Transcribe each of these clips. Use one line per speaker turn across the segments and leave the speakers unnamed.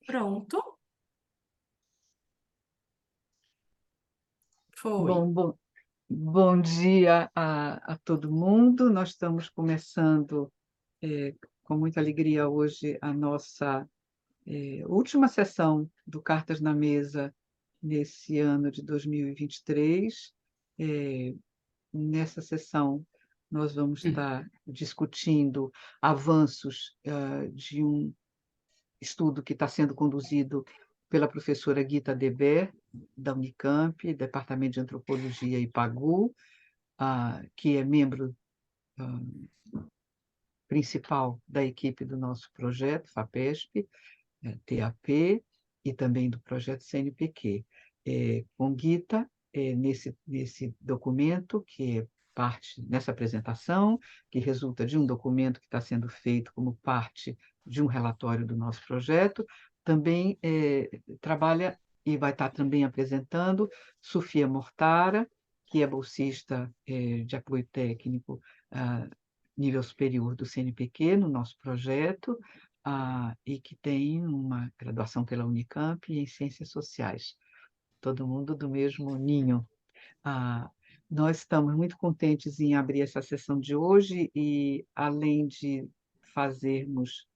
Pronto. Foi.
Bom dia a todo mundo. Nós estamos começando com muita alegria hoje a nossa última sessão do Cartas na Mesa nesse ano de 2023. Nessa sessão, nós vamos estar discutindo avanços de um estudo que está sendo conduzido pela professora Gita Deber, da Unicamp, Departamento de Antropologia e Pagu, que é membro principal da equipe do nosso projeto, FAPESP, TAP, e também do projeto CNPq. Com Gita, nesse documento, que é parte, nessa apresentação, que resulta de um documento que está sendo feito como parte de um relatório do nosso projeto, também trabalha e vai estar também apresentando Sofia Mortara, que é bolsista de apoio técnico nível superior do CNPq no nosso projeto, e que tem uma graduação pela Unicamp em Ciências Sociais. Todo mundo do mesmo ninho. Nós estamos muito contentes em abrir essa sessão de hoje e, além de fazermos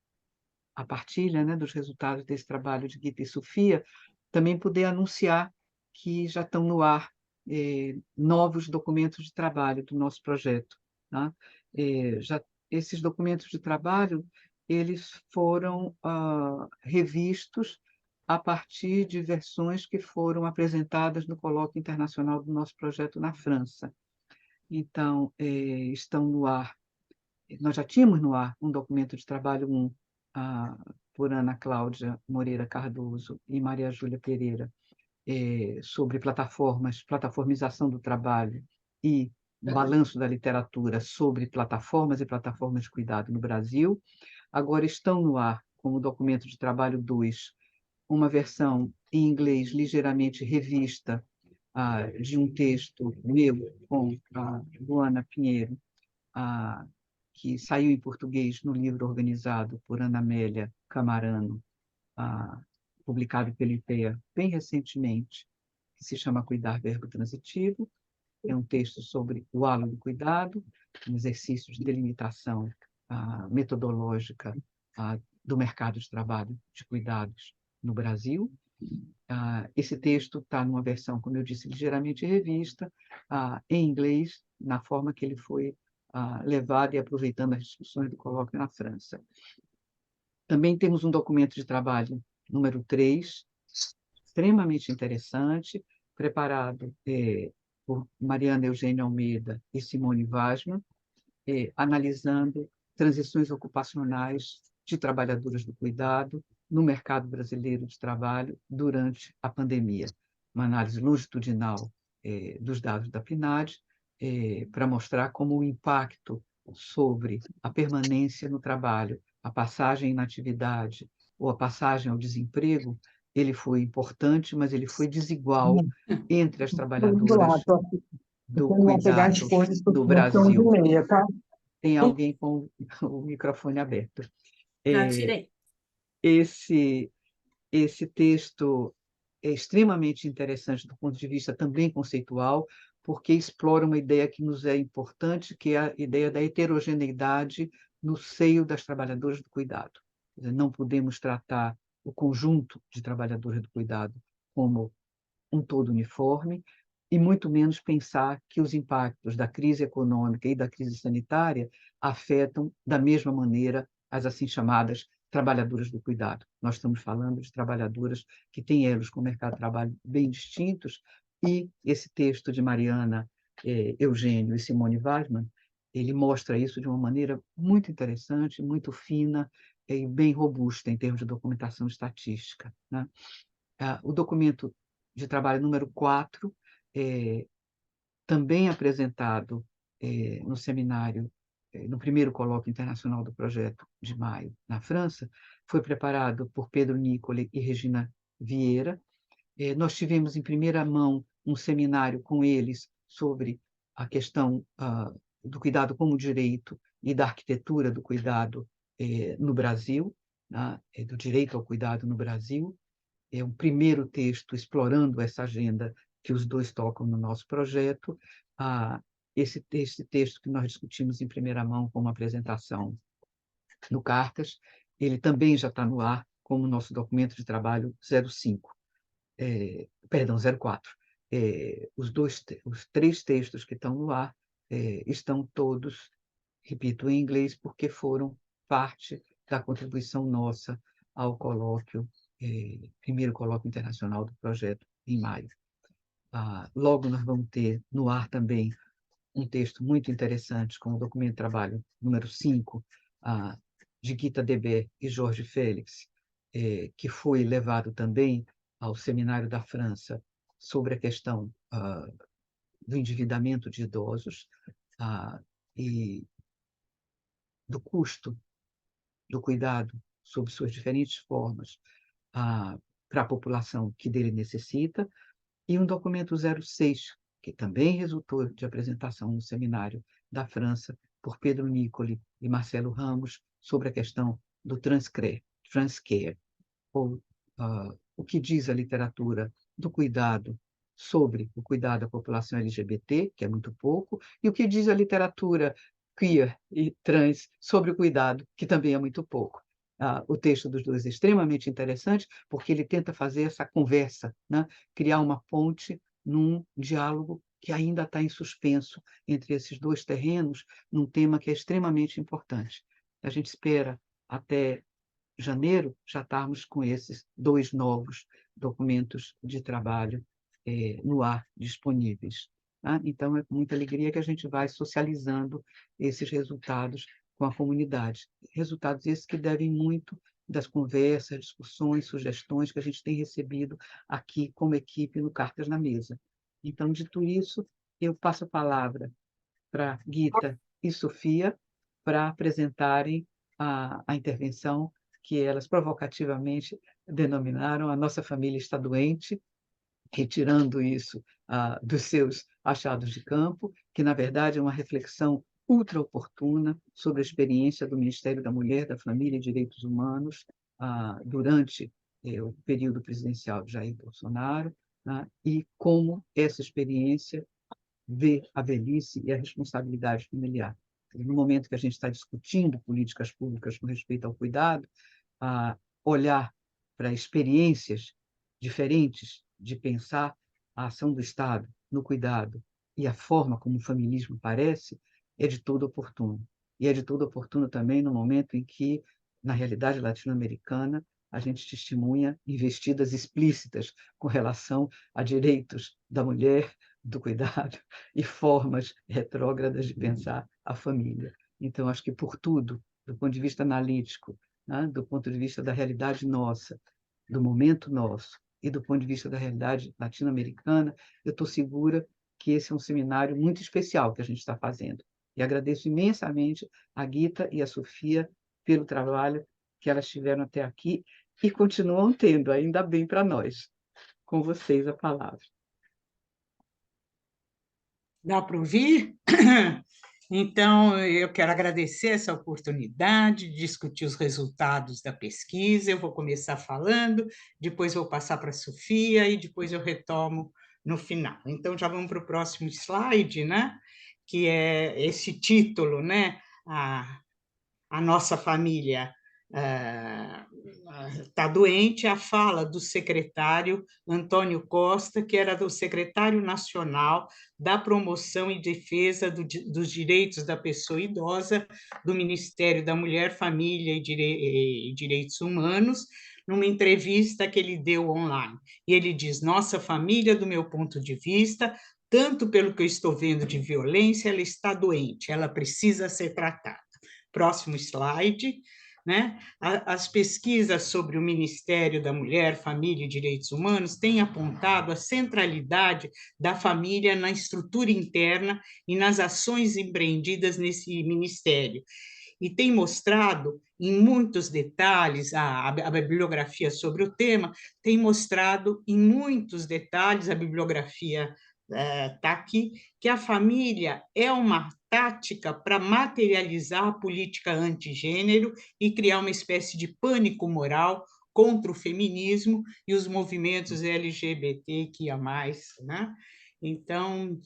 a partilha, né, dos resultados desse trabalho de Gita e Sofia, também poder anunciar que já estão no ar novos documentos de trabalho do nosso projeto. Tá? Esses documentos de trabalho eles foram revistos a partir de versões que foram apresentadas no Colóquio Internacional do nosso projeto na França. Então, estão no ar. Nós já tínhamos no ar um documento de trabalho 1, por Ana Cláudia Moreira Cardoso e Maria Júlia Pereira, sobre plataformização do trabalho e balanço da literatura sobre plataformas e plataformas de cuidado no Brasil. Agora estão no ar, como documento de trabalho 2, uma versão em inglês ligeiramente revista de um texto meu com a Luana Pinheiro, que saiu em português no livro organizado por Ana Amélia Camarano, publicado pela IPEA bem recentemente, que se chama Cuidar Verbo Transitivo. É um texto sobre o halo do cuidado, um exercício de delimitação metodológica do mercado de trabalho de cuidados no Brasil. Esse texto está numa versão, como eu disse, ligeiramente revista, em inglês, na forma que ele foi levado e aproveitando as discussões do colóquio na França. Também temos um documento de trabalho número 3, extremamente interessante, preparado por Mariana Eugênia Almeida e Simone Wasman, analisando transições ocupacionais de trabalhadoras do cuidado no mercado brasileiro de trabalho durante a pandemia. Uma análise longitudinal dos dados da PNAD, para mostrar como o impacto sobre a permanência no trabalho, a passagem à inatividade ou a passagem ao desemprego, ele foi importante, mas ele foi desigual entre as trabalhadoras do cuidado no Brasil. Tem alguém com o microfone aberto.
Já tirei.
Esse texto é extremamente interessante do ponto de vista também conceitual, porque explora uma ideia que nos é importante, que é a ideia da heterogeneidade no seio das trabalhadoras do cuidado. Não podemos tratar o conjunto de trabalhadoras do cuidado como um todo uniforme, e muito menos pensar que os impactos da crise econômica e da crise sanitária afetam da mesma maneira as assim chamadas trabalhadoras do cuidado. Nós estamos falando de trabalhadoras que têm elos com o mercado de trabalho bem distintos, e esse texto de Mariana Eugênio e Simone Wasman, ele mostra isso de uma maneira muito interessante, muito fina e bem robusta em termos de documentação estatística, né? O documento de trabalho número 4, também apresentado no seminário, no primeiro colóquio internacional do projeto de maio, na França, foi preparado por Pedro Nicoli e Regina Vieira. Nós tivemos em primeira mão um seminário com eles sobre a questão do cuidado como direito e da arquitetura do cuidado no Brasil, né, do direito ao cuidado no Brasil. É um primeiro texto explorando essa agenda que os dois tocam no nosso projeto. Esse texto que nós discutimos em primeira mão com uma apresentação no Cartas, ele também já está no ar como nosso documento de trabalho 05, perdão, 04. Os 3 textos que estão no ar estão todos, repito, em inglês, porque foram parte da contribuição nossa ao colóquio, primeiro colóquio internacional do projeto, em maio. Logo nós vamos ter no ar também um texto muito interessante com o documento de trabalho número 5, de Gita Debé e Jorge Félix, que foi levado também ao Seminário da França sobre a questão do endividamento de idosos e do custo do cuidado sob suas diferentes formas para a população que dele necessita, e um documento 06, que também resultou de apresentação no seminário da França por Pedro Nicoli e Marcelo Ramos sobre a questão do transcare, ou o que diz a literatura do cuidado sobre o cuidado da população LGBT, que é muito pouco, e o que diz a literatura queer e trans sobre o cuidado, que também é muito pouco. O texto dos dois é extremamente interessante, porque ele tenta fazer essa conversa, né? Criar uma ponte num diálogo que ainda está em suspenso entre esses dois terrenos, num tema que é extremamente importante. A gente espera até janeiro já estarmos com esses 2 novos documentos de trabalho no ar disponíveis. Tá? Então, é com muita alegria que a gente vai socializando esses resultados com a comunidade. Resultados esses que devem muito das conversas, discussões, sugestões que a gente tem recebido aqui como equipe no Cartas na Mesa. Então, dito isso, eu passo a palavra para Gita e Sofia para apresentarem a intervenção que elas provocativamente denominaram A Nossa Família Está Doente, retirando isso dos seus achados de campo, que, na verdade, é uma reflexão ultra oportuna sobre a experiência do Ministério da Mulher, da Família e Direitos Humanos durante o período presidencial de Jair Bolsonaro, né, e como essa experiência vê a velhice e a responsabilidade familiar. No momento que a gente está discutindo políticas públicas com respeito ao cuidado, olhar para experiências diferentes de pensar a ação do Estado no cuidado e a forma como o familismo aparece é de todo oportuno. E é de todo oportuno também no momento em que, na realidade latino-americana, a gente testemunha investidas explícitas com relação a direitos da mulher, do cuidado e formas retrógradas de pensar a família. Então, acho que por tudo, do ponto de vista analítico, né, do ponto de vista da realidade nossa, do momento nosso e do ponto de vista da realidade latino-americana, eu estou segura que esse é um seminário muito especial que a gente está fazendo. E agradeço imensamente a Gita e a Sofia pelo trabalho que elas tiveram até aqui e continuam tendo, ainda bem para nós. Com vocês a palavra.
Dá para ouvir? Então, eu quero agradecer essa oportunidade de discutir os resultados da pesquisa. Eu vou começar falando, depois vou passar para a Sofia e depois eu retomo no final. Então, já vamos para o próximo slide, né? Que é esse título, né? A nossa família está doente, a fala do secretário Antônio Costa, que era do secretário nacional da promoção e defesa dos direitos da pessoa idosa do Ministério da Mulher, Família e Direitos Humanos, numa entrevista que ele deu online. E ele diz: nossa família, do meu ponto de vista, tanto pelo que eu estou vendo de violência, ela está doente, ela precisa ser tratada. Próximo slide. Né? As pesquisas sobre o Ministério da Mulher, Família e Direitos Humanos têm apontado a centralidade da família na estrutura interna e nas ações empreendidas nesse ministério. E tem mostrado, em muitos detalhes, a bibliografia sobre o tema tem mostrado, em muitos detalhes, a bibliografia está aqui, que a família é uma tática para materializar a política antigênero e criar uma espécie de pânico moral contra o feminismo e os movimentos LGBTQIA+, né? Então,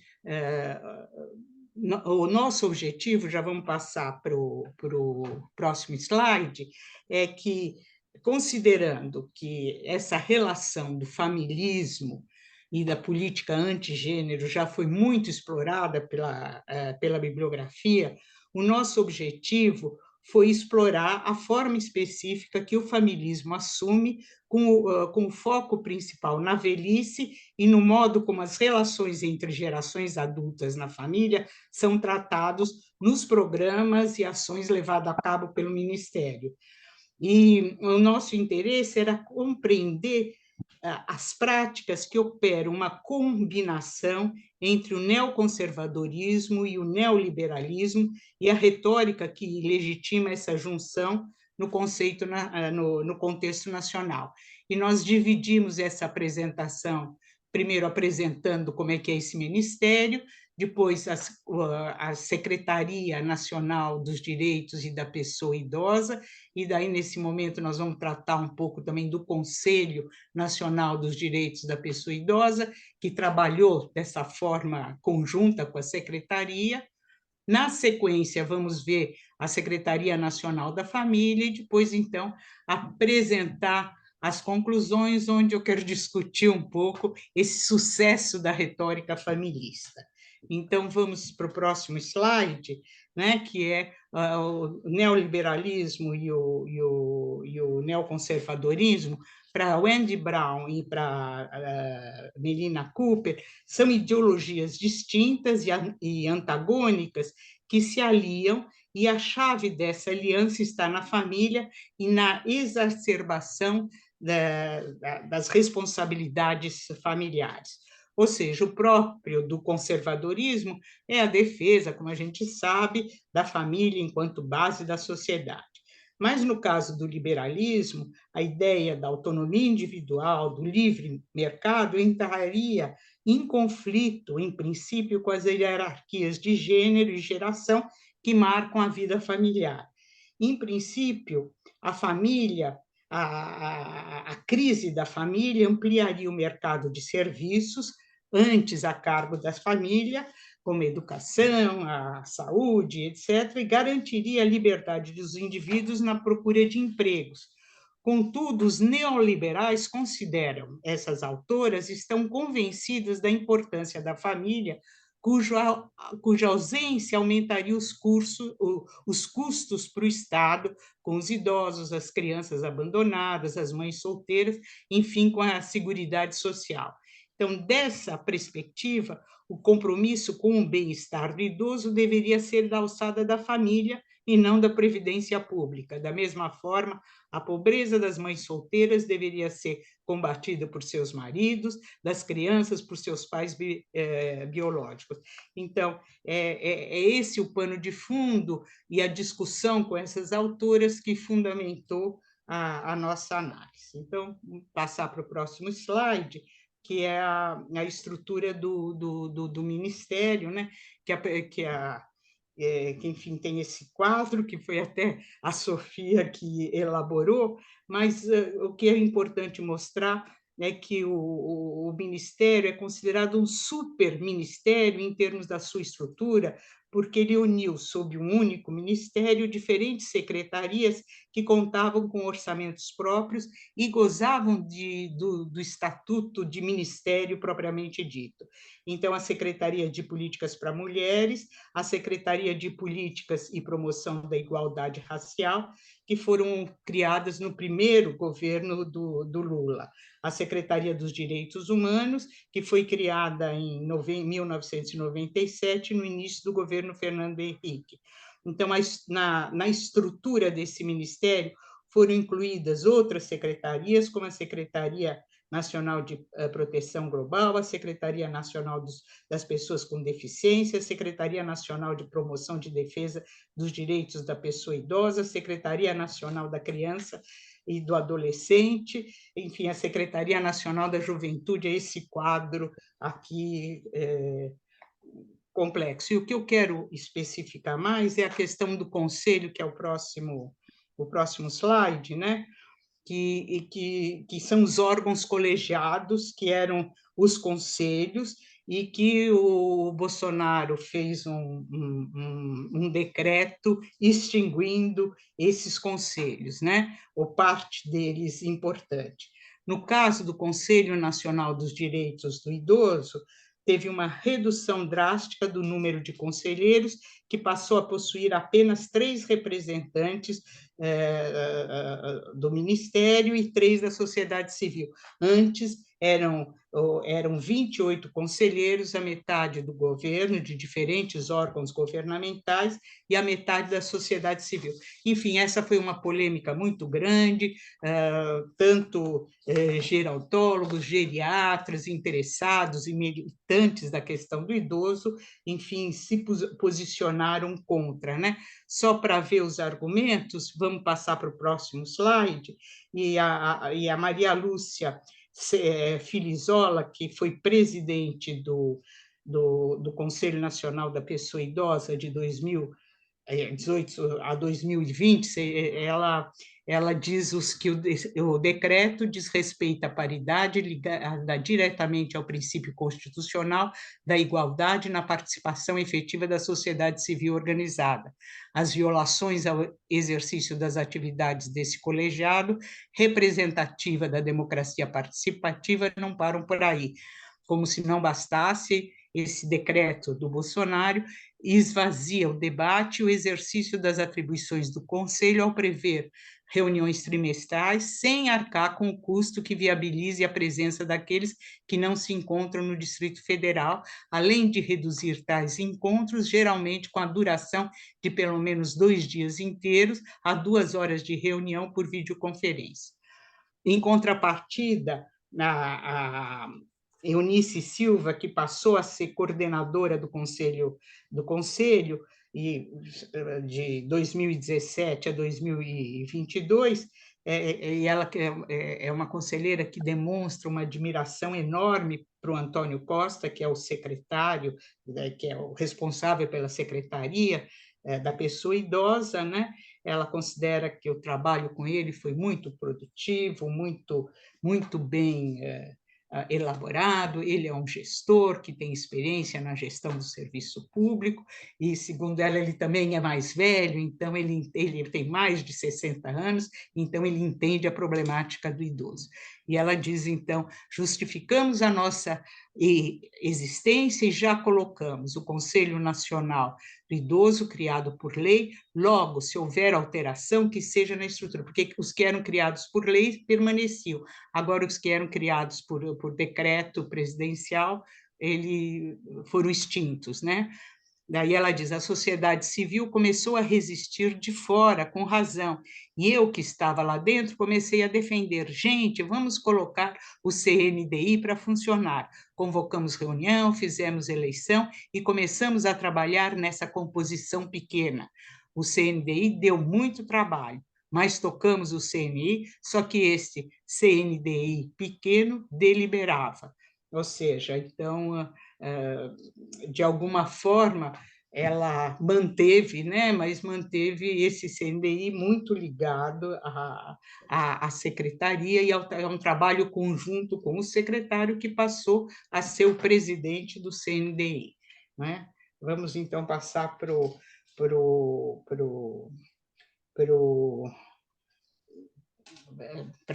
o nosso objetivo, já vamos passar para o próximo slide, é que, considerando que essa relação do familismo e da política antigênero já foi muito explorada pela bibliografia, o nosso objetivo foi explorar a forma específica que o familismo assume com o foco principal na velhice e no modo como as relações entre gerações adultas na família são tratados nos programas e ações levadas a cabo pelo Ministério. E o nosso interesse era compreender as práticas que operam uma combinação entre o neoconservadorismo e o neoliberalismo e a retórica que legitima essa junção no contexto nacional. E nós dividimos essa apresentação, primeiro apresentando como é que é esse ministério, depois a Secretaria Nacional dos Direitos e da Pessoa Idosa, e daí, nesse momento, nós vamos tratar um pouco também do Conselho Nacional dos Direitos da Pessoa Idosa, que trabalhou dessa forma conjunta com a Secretaria. Na sequência, vamos ver a Secretaria Nacional da Família e depois, então, apresentar as conclusões, onde eu quero discutir um pouco esse sucesso da retórica familista. Então, vamos para o próximo slide, né, que é o neoliberalismo e o neoconservadorismo. Para Wendy Brown e para Melina Cooper, são ideologias distintas e antagônicas que se aliam, e a chave dessa aliança está na família e na exacerbação das responsabilidades familiares. Ou seja, o próprio do conservadorismo é a defesa, como a gente sabe, da família enquanto base da sociedade. Mas, no caso do liberalismo, a ideia da autonomia individual, do livre mercado, entraria em conflito, em princípio, com as hierarquias de gênero e geração que marcam a vida familiar. Em princípio, a família, a crise da família ampliaria o mercado de serviços, antes a cargo da família, como a educação, a saúde, etc., e garantiria a liberdade dos indivíduos na procura de empregos. Contudo, os neoliberais consideram, essas autoras estão convencidas da importância da família, cuja ausência aumentaria os custos para o Estado, com os idosos, as crianças abandonadas, as mães solteiras, enfim, com a Seguridade Social. Então, dessa perspectiva, o compromisso com o bem-estar do idoso deveria ser da alçada da família e não da previdência pública. Da mesma forma, a pobreza das mães solteiras deveria ser combatida por seus maridos, das crianças por seus pais biológicos. Então, é esse o pano de fundo e a discussão com essas autoras que fundamentou a nossa análise. Então, vou passar para o próximo slide, que é a estrutura do Ministério, né? Que, enfim, tem esse quadro, que foi até a Sofia que elaborou, mas o que é importante mostrar é que o Ministério é considerado um super-ministério em termos da sua estrutura, porque ele uniu, sob um único ministério, diferentes secretarias que contavam com orçamentos próprios e gozavam do estatuto de ministério propriamente dito. Então, a Secretaria de Políticas para Mulheres, a Secretaria de Políticas e Promoção da Igualdade Racial, que foram criadas no primeiro governo do Lula. A Secretaria dos Direitos Humanos, que foi criada em 1997, no início do governo Fernando Henrique. Então, na estrutura desse ministério, foram incluídas outras secretarias, como a Secretaria Nacional de Proteção Global, a Secretaria Nacional das Pessoas com Deficiência, a Secretaria Nacional de Promoção de Defesa dos Direitos da Pessoa Idosa, a Secretaria Nacional da Criança e do adolescente, enfim, a Secretaria Nacional da Juventude é esse quadro aqui complexo. E o que eu quero especificar mais é a questão do conselho, que é o próximo slide, né? Que são os órgãos colegiados, que eram os conselhos, e que o Bolsonaro fez um decreto extinguindo esses conselhos, né? ou parte deles importante. No caso do Conselho Nacional dos Direitos do Idoso, teve uma redução drástica do número de conselheiros, que passou a possuir apenas 3 representantes do Ministério e 3 da sociedade civil. Antes eram 28 conselheiros, a metade do governo, de diferentes órgãos governamentais, e a metade da sociedade civil. Enfim, essa foi uma polêmica muito grande, tanto gerontólogos, geriatras, interessados e militantes da questão do idoso, enfim, se posicionaram contra, né? Só para ver os argumentos, vamos passar para o próximo slide, e a Maria Lúcia Filizola, que foi presidente do Conselho Nacional da Pessoa Idosa de 2018 a 2020, ela diz que o decreto diz respeito à paridade ligada diretamente ao princípio constitucional da igualdade na participação efetiva da sociedade civil organizada. As violações ao exercício das atividades desse colegiado, representativa da democracia participativa, não param por aí. Como se não bastasse, esse decreto do Bolsonaro esvazia o debate e o exercício das atribuições do Conselho ao prever reuniões trimestrais sem arcar com o custo que viabilize a presença daqueles que não se encontram no Distrito Federal, além de reduzir tais encontros, geralmente com a duração de pelo menos 2 dias inteiros, a 2 horas de reunião por videoconferência. Em contrapartida, a Eunice Silva, que passou a ser coordenadora do Conselho, e de 2017 a 2022, e ela é uma conselheira que demonstra uma admiração enorme para o Antônio Costa, que é o secretário, que é o responsável pela secretaria da pessoa idosa, né? Ela considera que o trabalho com ele foi muito produtivo, muito bem elaborado. Ele é um gestor que tem experiência na gestão do serviço público, e, segundo ela, ele também é mais velho, então ele tem mais de 60 anos, então ele entende a problemática do idoso. E ela diz, então, justificamos a nossa existência e já colocamos o Conselho Nacional do Idoso, criado por lei, logo, se houver alteração, que seja na estrutura, porque os que eram criados por lei permaneciam, agora os que eram criados por decreto presidencial, foram extintos, né? Daí ela diz, a sociedade civil começou a resistir de fora, com razão, e eu que estava lá dentro comecei a defender, gente, vamos colocar o CNDI para funcionar. Convocamos reunião, fizemos eleição e começamos a trabalhar nessa composição pequena. O CNDI deu muito trabalho, mas tocamos o CNI, só que esse CNDI pequeno deliberava. Ou seja, então, de alguma forma, ela manteve, né, mas manteve esse CNDI muito ligado à secretaria, e é um trabalho conjunto com o secretário, que passou a ser o presidente do CNDI. Né? Vamos, então, passar para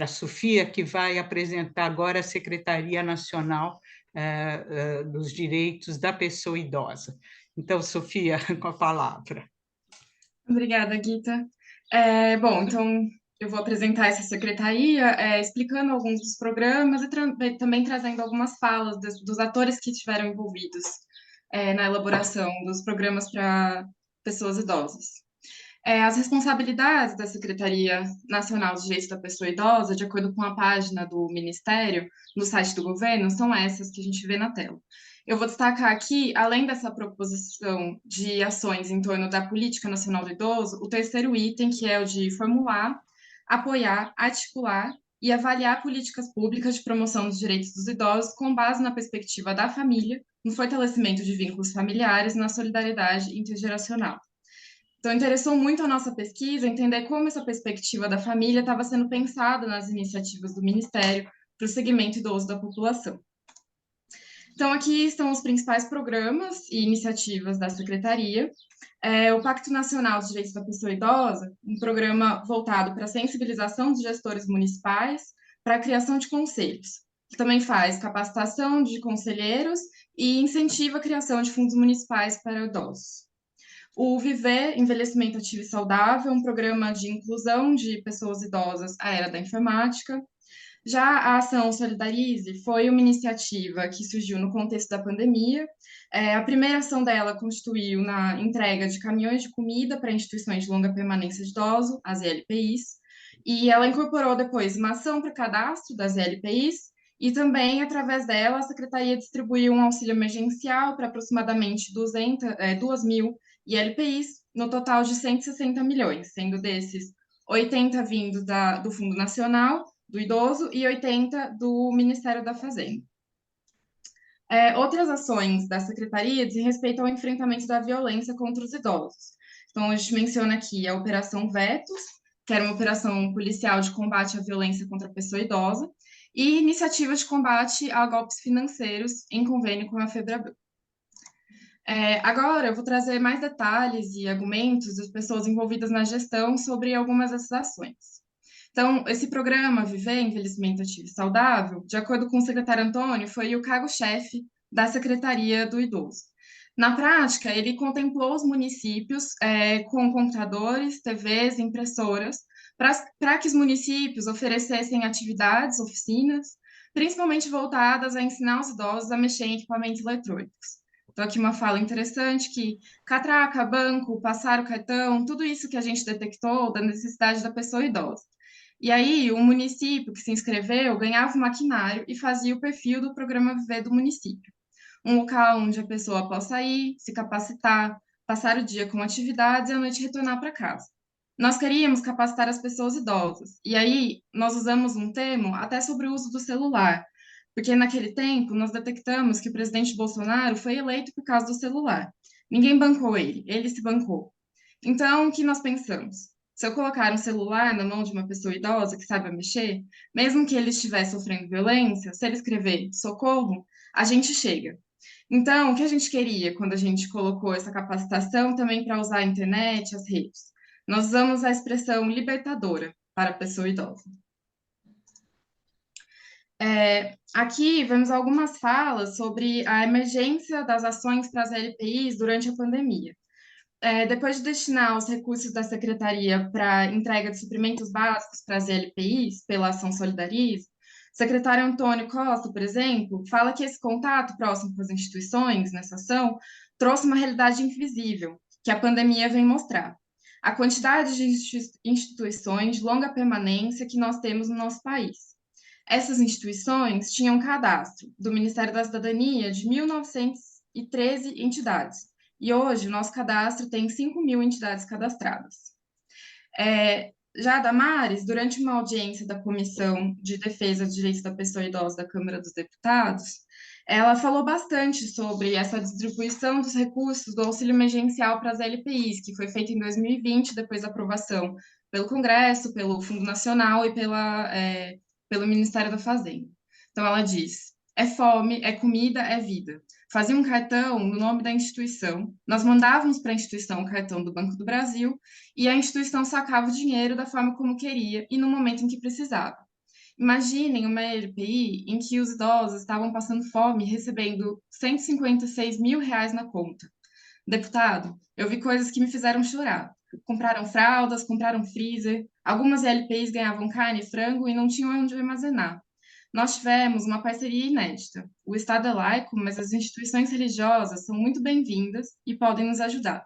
a Sofia, que vai apresentar agora a Secretaria Nacional dos Direitos da Pessoa Idosa. Então, Sofia, com a palavra.
Obrigada, Guita. Bom, então eu vou apresentar essa secretaria, explicando alguns dos programas e também trazendo algumas falas dos atores que estiveram envolvidos na elaboração dos programas para pessoas idosas. As responsabilidades da Secretaria Nacional dos Direitos da Pessoa Idosa, de acordo com a página do Ministério, no site do governo, são essas que a gente vê na tela. Eu vou destacar aqui, além dessa proposição de ações em torno da Política Nacional do Idoso, o terceiro item, que é o de formular apoiar, articular e avaliar políticas públicas de promoção dos direitos dos idosos com base na perspectiva da família, no fortalecimento de vínculos familiares e na solidariedade intergeracional. Então, interessou muito a nossa pesquisa entender como essa perspectiva da família estava sendo pensada nas iniciativas do Ministério para o segmento idoso da população. Então, aqui estão os principais programas e iniciativas da Secretaria. O Pacto Nacional dos Direitos da Pessoa Idosa, um programa voltado para a sensibilização dos gestores municipais para a criação de conselhos. Que também faz capacitação de conselheiros e incentiva a criação de fundos municipais para idosos. O Viver, Envelhecimento Ativo e Saudável, um programa de inclusão de pessoas idosas à era da informática. Já a ação Solidarize foi uma iniciativa que surgiu no contexto da pandemia. A primeira ação dela constituiu na entrega de caminhões de comida para instituições de longa permanência de idoso, as ELPIs, e ela incorporou depois uma ação para cadastro das ELPIs, e também, através dela, a Secretaria distribuiu um auxílio emergencial para aproximadamente 2.000 ELPIs, no total de 160 milhões, sendo desses 80 vindos do Fundo Nacional do Idoso e 80 do Ministério da Fazenda. Outras ações da Secretaria dizem respeito ao enfrentamento da violência contra os idosos. Então, a gente menciona aqui a Operação Vetos, que era uma operação policial de combate à violência contra a pessoa idosa, e iniciativas de combate a golpes financeiros em convênio com a FEBRABAN. Agora, eu vou trazer mais detalhes e argumentos das pessoas envolvidas na gestão sobre algumas dessas ações. Então, esse programa Viver, Envelhecimento Ativo e Saudável, de acordo com o secretário Antônio, foi o cargo-chefe da Secretaria do Idoso. Na prática, ele contemplou os municípios com computadores, TVs, impressoras, para que os municípios oferecessem atividades, oficinas, principalmente voltadas a ensinar os idosos a mexer em equipamentos eletrônicos. Então, aqui uma fala interessante que catraca, banco, passar o cartão, tudo isso que a gente detectou da necessidade da pessoa idosa. E aí, o município que se inscreveu ganhava o maquinário e fazia o perfil do programa Viver do município. Um local onde a pessoa possa ir, se capacitar, passar o dia com atividades e à noite retornar para casa. Nós queríamos capacitar as pessoas idosas. E aí, nós usamos um termo até sobre o uso do celular, porque naquele tempo nós detectamos que o presidente Bolsonaro foi eleito por causa do celular. Ninguém bancou ele se bancou. Então, o que nós pensamos? Se eu colocar um celular na mão de uma pessoa idosa que saiba mexer, mesmo que ele estivesse sofrendo violência, se ele escrever socorro, a gente chega. Então, o que a gente queria quando a gente colocou essa capacitação também para usar a internet, as redes? Nós usamos a expressão libertadora para a pessoa idosa. Aqui vemos algumas falas sobre a emergência das ações para as LPIs durante a pandemia. Depois de destinar os recursos da Secretaria para entrega de suprimentos básicos para as LPIs, pela ação Solidarize, o secretário Antônio Costa, por exemplo, fala que esse contato próximo com as instituições nessa ação trouxe uma realidade invisível, que a pandemia vem mostrar. A quantidade de instituições de longa permanência que nós temos no nosso país. Essas instituições tinham cadastro do Ministério da Cidadania de 1.913 entidades, e hoje o nosso cadastro tem 5.000 entidades cadastradas. Já a Damares, durante uma audiência da Comissão de Defesa dos Direitos da Pessoa Idosa da Câmara dos Deputados, ela falou bastante sobre essa distribuição dos recursos do auxílio emergencial para as LPIs, que foi feita em 2020, depois da aprovação pelo Congresso, pelo Fundo Nacional e pelo Ministério da Fazenda. Então, ela diz: é fome, é comida, é vida. Fazia um cartão no nome da instituição, nós mandávamos para a instituição o cartão do Banco do Brasil e a instituição sacava o dinheiro da forma como queria e no momento em que precisava. Imaginem uma LPI em que os idosos estavam passando fome recebendo R$ 156 mil na conta. Deputado, eu vi coisas que me fizeram chorar. Compraram fraldas, compraram freezer, algumas LPIs ganhavam carne e frango e não tinham onde armazenar. Nós tivemos uma parceria inédita. O Estado é laico, mas as instituições religiosas são muito bem-vindas e podem nos ajudar.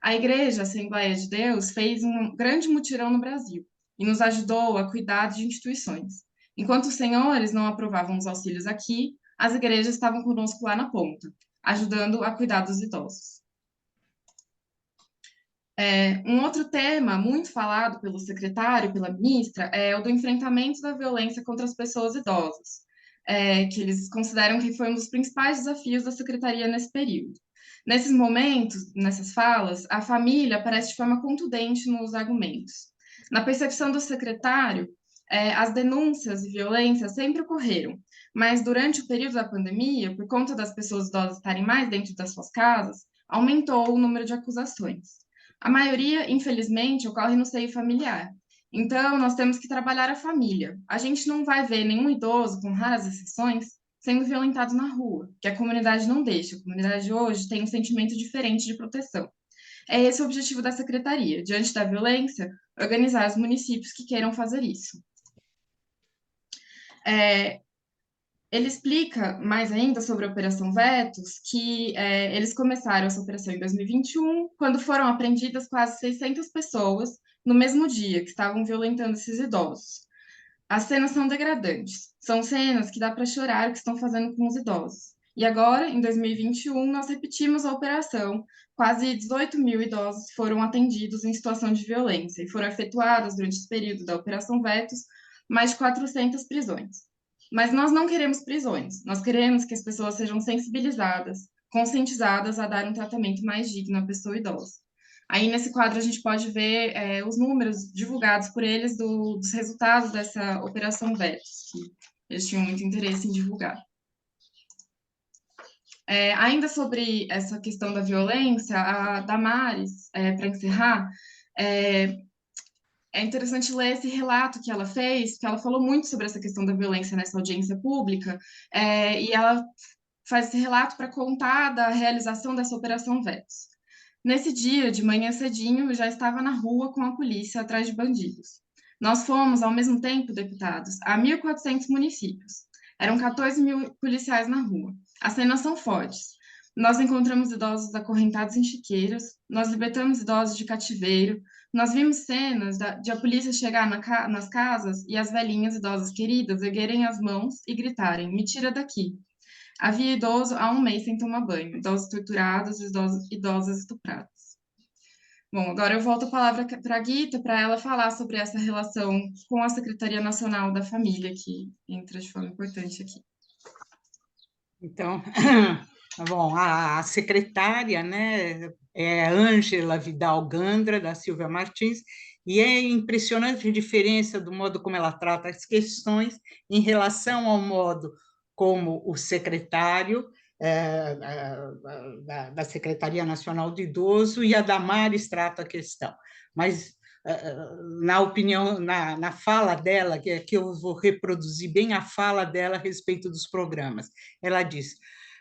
A Igreja Assembleia de Deus fez um grande mutirão no Brasil e nos ajudou a cuidar de instituições. Enquanto os senhores não aprovavam os auxílios aqui, as igrejas estavam conosco lá na ponta, ajudando a cuidar dos idosos. Um outro tema muito falado pelo secretário, pela ministra, é o do enfrentamento da violência contra as pessoas idosas, que eles consideram que foi um dos principais desafios da secretaria nesse período. Nesses momentos, nessas falas, a família aparece de forma contundente nos argumentos. Na percepção do secretário, as denúncias de violência sempre ocorreram, mas durante o período da pandemia, por conta das pessoas idosas estarem mais dentro das suas casas, aumentou o número de acusações. A maioria, infelizmente, ocorre no seio familiar. Então, nós temos que trabalhar a família. A gente não vai ver nenhum idoso, com raras exceções, sendo violentado na rua, que a comunidade não deixa. A comunidade hoje tem um sentimento diferente de proteção. É esse o objetivo da secretaria, diante da violência, organizar os municípios que queiram fazer isso. Ele explica mais ainda sobre a Operação Vetos, que eles começaram essa operação em 2021, quando foram apreendidas quase 600 pessoas no mesmo dia que estavam violentando esses idosos. As cenas são degradantes, são cenas que dá para chorar o que estão fazendo com os idosos. E agora, em 2021, nós repetimos a operação. Quase 18 mil idosos foram atendidos em situação de violência e foram efetuadas, durante esse período da Operação Vetos, mais de 400 prisões. Mas nós não queremos prisões, nós queremos que as pessoas sejam sensibilizadas, conscientizadas a dar um tratamento mais digno à pessoa idosa. Aí, nesse quadro, a gente pode ver os números divulgados por eles dos resultados dessa Operação Vetos, que eles tinham muito interesse em divulgar. Ainda sobre essa questão da violência, a Damares, para encerrar, é interessante ler esse relato que ela fez, porque ela falou muito sobre essa questão da violência nessa audiência pública, e ela faz esse relato para contar da realização dessa Operação Vetos. Nesse dia, de manhã cedinho, eu já estava na rua com a polícia atrás de bandidos. Nós fomos, ao mesmo tempo, deputados, a 1.400 municípios. Eram 14 mil policiais na rua. As cenas são fortes. Nós encontramos idosos acorrentados em chiqueiras, nós libertamos idosos de cativeiro, nós vimos cenas de a polícia chegar nas casas e as velhinhas idosas queridas erguerem as mãos e gritarem: "Me tira daqui". Havia idoso há 1 mês sem tomar banho, idosos torturados, idosas estupradas. Bom, agora eu volto a palavra para a Guita, para ela falar sobre essa relação com a Secretaria Nacional da Família, que entra de forma importante aqui.
Então, bom, a secretária, né, é Ângela Vidal Gandra, da Silvia Martins, e é impressionante a diferença do modo como ela trata as questões em relação ao modo como o secretário da Secretaria Nacional do Idoso e a Damares trata a questão. Mas, na opinião, na fala dela, que eu vou reproduzir bem a fala dela a respeito dos programas, ela diz: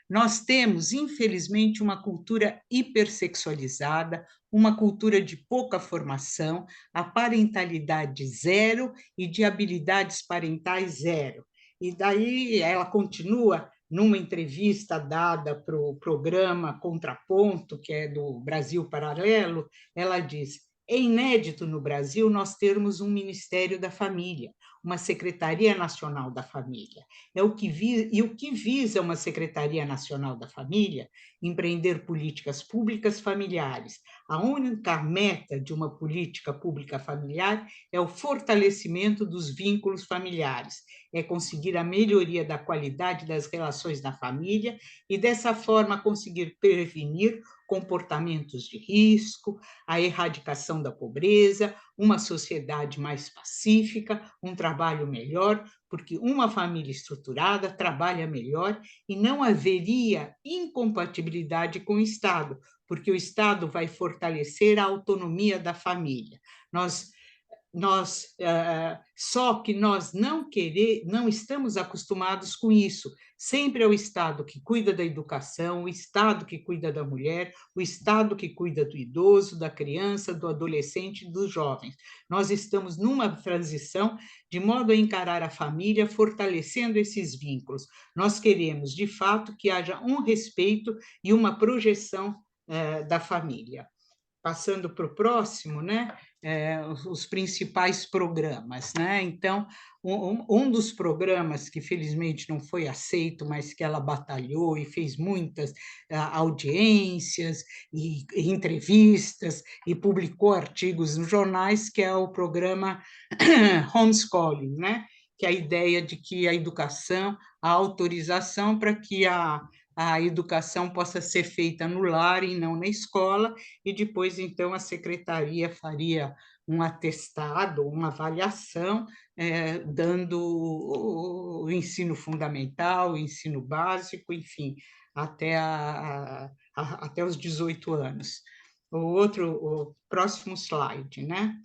nós temos, infelizmente, uma cultura hipersexualizada, uma cultura de pouca formação, a parentalidade zero e de habilidades parentais zero. E daí ela continua numa entrevista dada para o programa Contraponto, que é do Brasil Paralelo, ela diz: é inédito no Brasil nós termos um Ministério da Família, uma Secretaria Nacional da Família. O que visa uma Secretaria Nacional da Família? Empreender políticas públicas familiares. A única meta de uma política pública familiar é o fortalecimento dos vínculos familiares, é conseguir a melhoria da qualidade das relações na família e, dessa forma, conseguir prevenir comportamentos de risco, a erradicação da pobreza, uma sociedade mais pacífica, um trabalho melhor, porque uma família estruturada trabalha melhor e não haveria incompatibilidade com o Estado, porque o Estado vai fortalecer a autonomia da família. Só que nós não estamos acostumados com isso. Sempre é o Estado que cuida da educação, o Estado que cuida da mulher, o Estado que cuida do idoso, da criança, do adolescente e dos jovens. Nós estamos numa transição de modo a encarar a família, fortalecendo esses vínculos. Nós queremos, de fato, que haja um respeito e uma projeção da família. Passando para o próximo, né? os principais programas, né? Então, um dos programas que felizmente não foi aceito, mas que ela batalhou e fez muitas audiências e entrevistas e publicou artigos nos jornais, que é o programa Homeschooling, né? Que é a ideia de que a educação, a autorização para que a educação possa ser feita no lar e não na escola, e depois, então, a secretaria faria um atestado, uma avaliação, dando o ensino fundamental, o ensino básico, enfim, até os 18 anos. O próximo slide, né?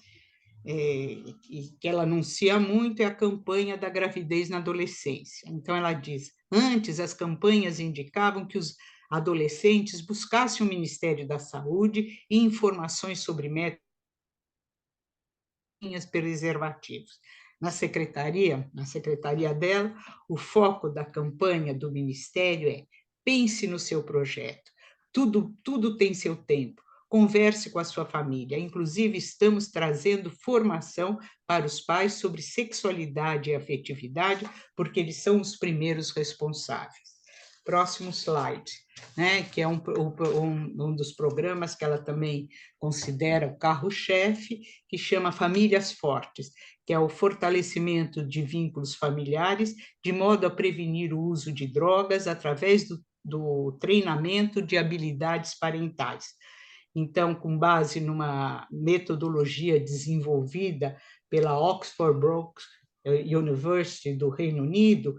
Que ela anuncia muito é a campanha da gravidez na adolescência. Então, ela diz, antes as campanhas indicavam que os adolescentes buscassem o Ministério da Saúde e informações sobre métodos preservativos. Na secretaria dela, o foco da campanha do Ministério é pense no seu projeto, tudo tem seu tempo, converse com a sua família, inclusive estamos trazendo formação para os pais sobre sexualidade e afetividade, porque eles são os primeiros responsáveis. Próximo slide, né, que é um dos programas que ela também considera o carro-chefe, que chama Famílias Fortes, que é o fortalecimento de vínculos familiares, de modo a prevenir o uso de drogas através do treinamento de habilidades parentais. Então, com base numa metodologia desenvolvida pela Oxford Brookes University do Reino Unido,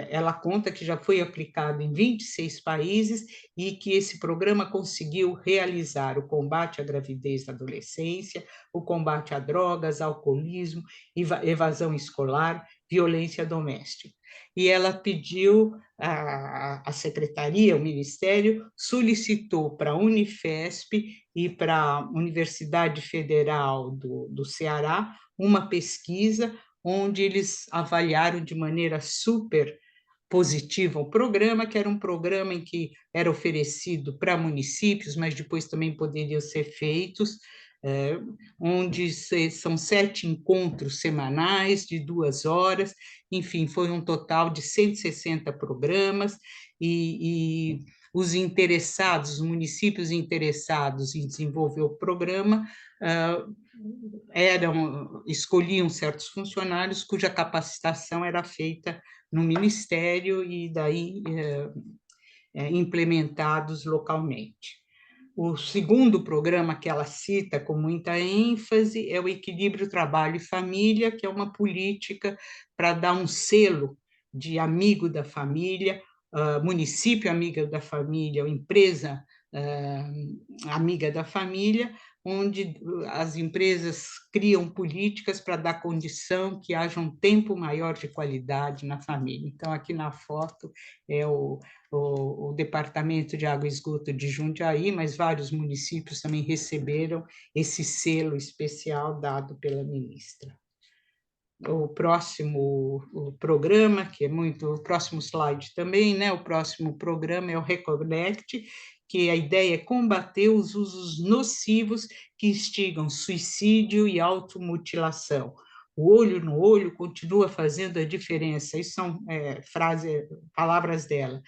ela conta que já foi aplicado em 26 países e que esse programa conseguiu realizar o combate à gravidez na adolescência, o combate a drogas, alcoolismo, evasão escolar, violência doméstica. E ela pediu, a secretaria, o Ministério, solicitou para a Unifesp e para a Universidade Federal do Ceará uma pesquisa onde eles avaliaram de maneira super positiva o programa, que era um programa em que era oferecido para municípios, mas depois também poderiam ser feitos, onde são 7 encontros semanais de 2 horas, enfim, foi um total de 160 programas, e os interessados, os municípios interessados em desenvolver o programa, escolhiam certos funcionários cuja capacitação era feita no Ministério e daí implementados localmente. O segundo programa que ela cita com muita ênfase é o equilíbrio trabalho e família, que é uma política para dar um selo de amigo da família, município amigo da família, empresa amiga da família, onde as empresas criam políticas para dar condição que haja um tempo maior de qualidade na família. Então, aqui na foto é o Departamento de Água e Esgoto de Jundiaí, mas vários municípios também receberam esse selo especial dado pela ministra. O próximo programa, que é muito... O próximo slide também, né? O próximo programa é o Reconnect, que a ideia é combater os usos nocivos que instigam suicídio e automutilação. O olho no olho continua fazendo a diferença. Isso são palavras dela,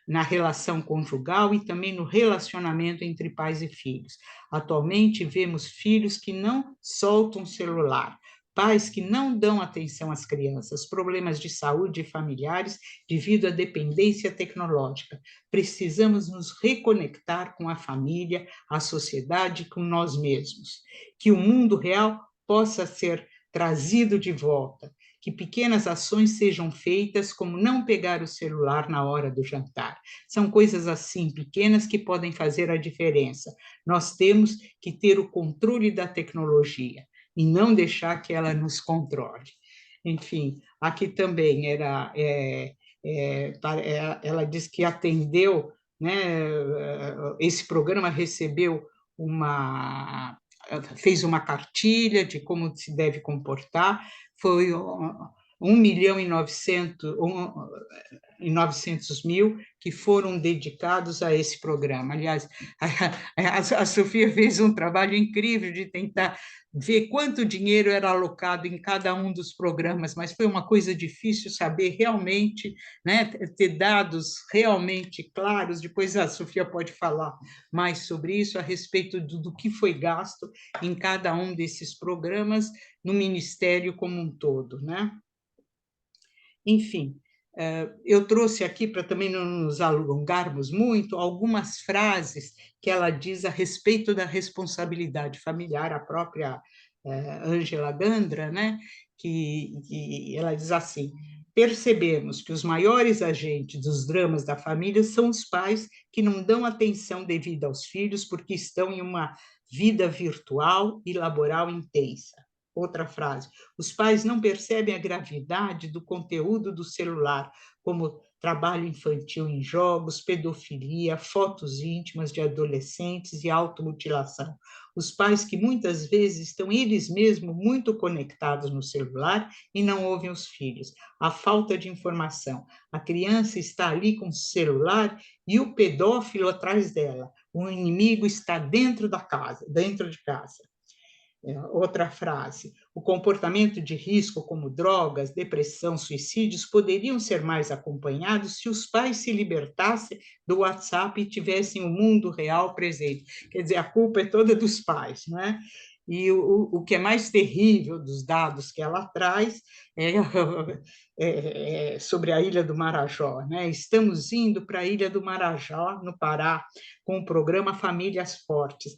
na relação conjugal e também no relacionamento entre pais e filhos. Atualmente, vemos filhos que não soltam o celular, pais que não dão atenção às crianças, problemas de saúde familiares devido à dependência tecnológica. Precisamos nos reconectar com a família, a sociedade, com nós mesmos. Que o mundo real possa ser trazido de volta, que pequenas ações sejam feitas, como não pegar o celular na hora do jantar. São coisas assim, pequenas, que podem fazer a diferença. Nós temos que ter o controle da tecnologia e não deixar que ela nos controle. Enfim, aqui também ela diz que atendeu, né, esse programa recebeu fez uma cartilha de como se deve comportar, 1.900.000 que foram dedicados a esse programa. Aliás, a Sofia fez um trabalho incrível de tentar ver quanto dinheiro era alocado em cada um dos programas, mas foi uma coisa difícil saber realmente, né, ter dados realmente claros. Depois a Sofia pode falar mais sobre isso, a respeito do que foi gasto em cada um desses programas no Ministério como um todo, né? Enfim, eu trouxe aqui, para também não nos alongarmos muito, algumas frases que ela diz a respeito da responsabilidade familiar, a própria Ângela Gandra, né? que ela diz assim: percebemos que os maiores agentes dos dramas da família são os pais que não dão atenção devida aos filhos porque estão em uma vida virtual e laboral intensa. Outra frase: os pais não percebem a gravidade do conteúdo do celular, como trabalho infantil em jogos, pedofilia, fotos íntimas de adolescentes e automutilação. Os pais que muitas vezes estão eles mesmos muito conectados no celular e não ouvem os filhos. A falta de informação. A criança está ali com o celular e o pedófilo atrás dela. O inimigo está dentro da casa, dentro de casa. Outra frase: o comportamento de risco, como drogas, depressão, suicídios, poderiam ser mais acompanhados se os pais se libertassem do WhatsApp e tivessem o mundo real presente. Quer dizer, a culpa é toda dos pais, não é? E o que é mais terrível dos dados que ela traz é sobre a Ilha do Marajó, né? Estamos indo para a Ilha do Marajó, no Pará, com o programa Famílias Fortes.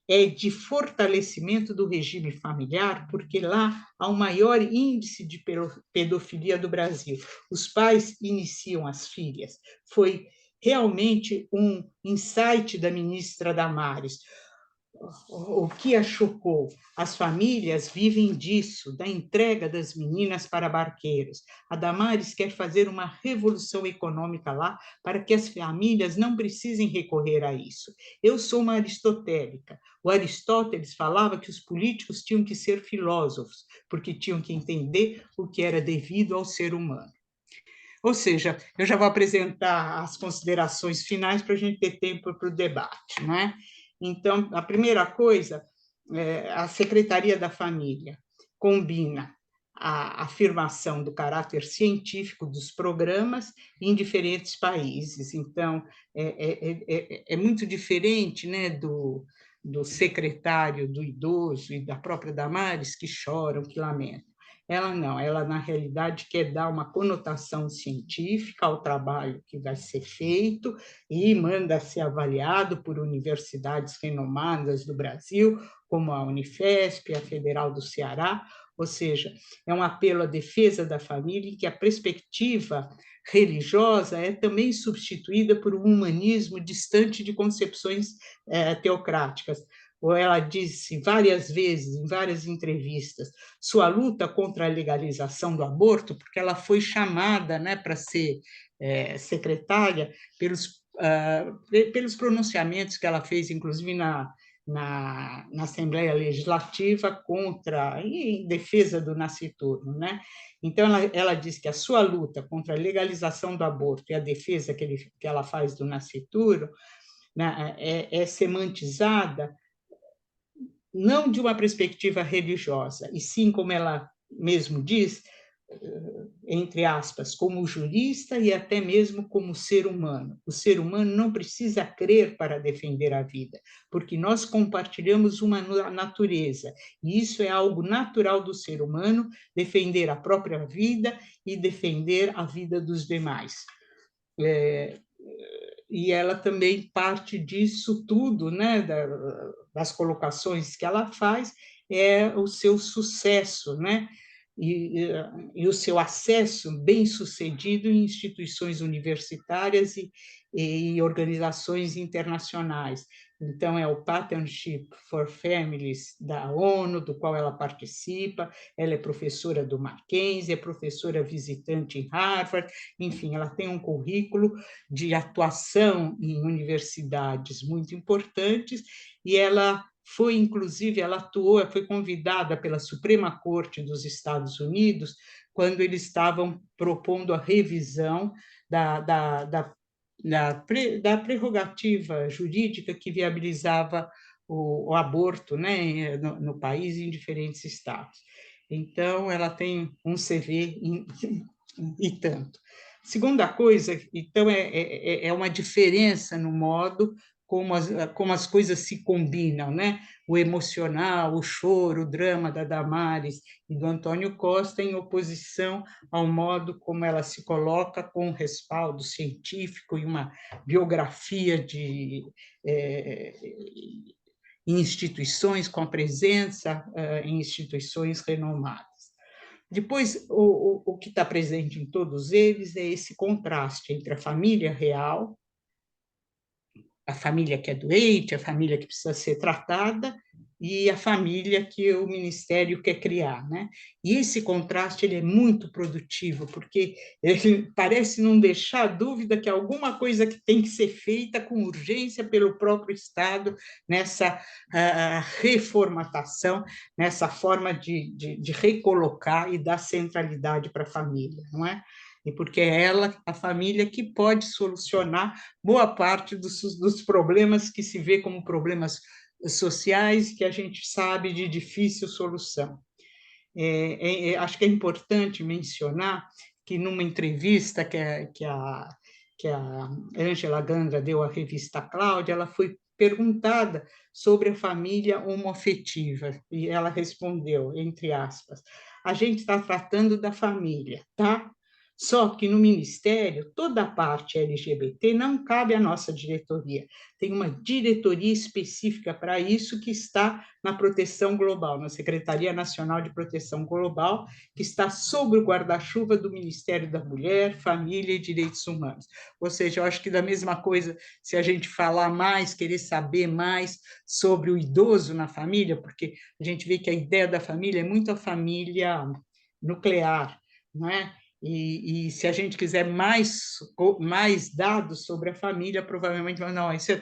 É de fortalecimento do regime familiar, porque lá há o maior índice de pedofilia do Brasil. Os pais iniciam as filhas. Foi realmente um insight da ministra Damares. O que a chocou? As famílias vivem disso, da entrega das meninas para barqueiros. A Damares quer fazer uma revolução econômica lá para que as famílias não precisem recorrer a isso. Eu sou uma aristotélica. O Aristóteles falava que os políticos tinham que ser filósofos, porque tinham que entender o que era devido ao ser humano. Ou seja, eu já vou apresentar as considerações finais para a gente ter tempo para o debate, não é? Então, a primeira coisa, a Secretaria da Família combina a afirmação do caráter científico dos programas em diferentes países. Então, é muito diferente, né, do secretário do idoso e da própria Damares, que choram, que lamentam. Ela não, ela na realidade quer dar uma conotação científica ao trabalho que vai ser feito e manda ser avaliado por universidades renomadas do Brasil, como a Unifesp, a Federal do Ceará, ou seja, é um apelo à defesa da família em que a perspectiva religiosa é também substituída por um humanismo distante de concepções teocráticas. Ou ela disse várias vezes, em várias entrevistas, sua luta contra a legalização do aborto, porque ela foi chamada, né, para ser secretária pelos pronunciamentos que ela fez, inclusive na Assembleia Legislativa, em defesa do nascituro, né? Então, ela diz que a sua luta contra a legalização do aborto e a defesa que ela faz do nascituro, né, é semantizada não de uma perspectiva religiosa, e sim, como ela mesmo diz, entre aspas, como jurista e até mesmo como ser humano. O ser humano não precisa crer para defender a vida, porque nós compartilhamos uma natureza, e isso é algo natural do ser humano, defender a própria vida e defender a vida dos demais. E ela também parte disso tudo, né, das colocações que ela faz, é o seu sucesso, né, e o seu acesso bem-sucedido em instituições universitárias e organizações internacionais. então é o Partnership for Families da ONU, do qual ela participa, ela é professora do Mackenzie, é professora visitante em Harvard, enfim, ela tem um currículo de atuação em universidades muito importantes, e ela foi, inclusive, ela atuou, foi convidada pela Suprema Corte dos Estados Unidos quando eles estavam propondo a revisão da prerrogativa jurídica que viabilizava o aborto, né, no país e em diferentes estados. Então, ela tem um CV e tanto. Segunda coisa, então, é uma diferença no modo como as coisas se combinam, né? O emocional, o choro, o drama da Damares e do Antônio Costa, em oposição ao modo como ela se coloca com um respaldo científico e uma biografia em instituições, com a presença em instituições renomadas. Depois, o que está presente em todos eles é esse contraste entre a família real, a família que é doente, a família que precisa ser tratada e a família que o Ministério quer criar, né? E esse contraste ele é muito produtivo, porque ele parece não deixar dúvida que alguma coisa que tem que ser feita com urgência pelo próprio Estado nessa reformatação, nessa forma de recolocar e dar centralidade para a família, não é? E porque é ela, a família, que pode solucionar boa parte dos problemas que se vê como problemas sociais, que a gente sabe de difícil solução. Acho que é importante mencionar que, numa entrevista que a Ângela Gandra deu à revista Cláudia, ela foi perguntada sobre a família homoafetiva, e ela respondeu, entre aspas, a gente está tratando da família, tá? Só que no Ministério, toda a parte LGBT não cabe à nossa diretoria. Tem uma diretoria específica para isso que está na Proteção Global, na Secretaria Nacional de Proteção Global, que está sob o guarda-chuva do Ministério da Mulher, Família e Direitos Humanos. Ou seja, eu acho que da mesma coisa, se a gente falar mais, querer saber mais sobre o idoso na família, porque a gente vê que a ideia da família é muito a família nuclear, não é? E se a gente quiser mais dados sobre a família, provavelmente, não, isso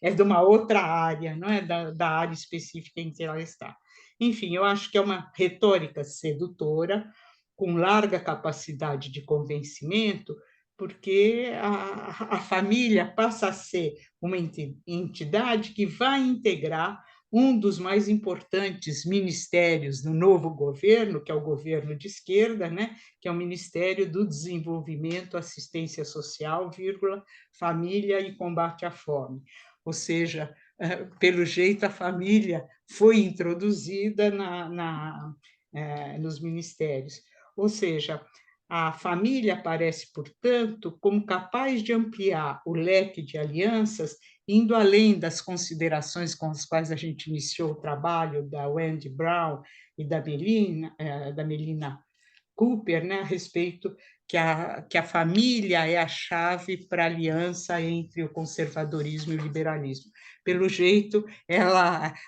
é de uma outra área, não é da área específica em que ela está. Enfim, eu acho que é uma retórica sedutora, com larga capacidade de convencimento, porque a família passa a ser uma entidade que vai integrar um dos mais importantes ministérios do novo governo, que é o governo de esquerda, né? Que é o Ministério do Desenvolvimento, Assistência Social, Família e Combate à Fome. Ou seja, pelo jeito, a família foi introduzida nos ministérios. Ou seja, a família aparece, portanto, como capaz de ampliar o leque de alianças, indo além das considerações com as quais a gente iniciou o trabalho da Wendy Brown e da Melina Cooper, né, a respeito que a família é a chave para a aliança entre o conservadorismo e o liberalismo. Pelo jeito,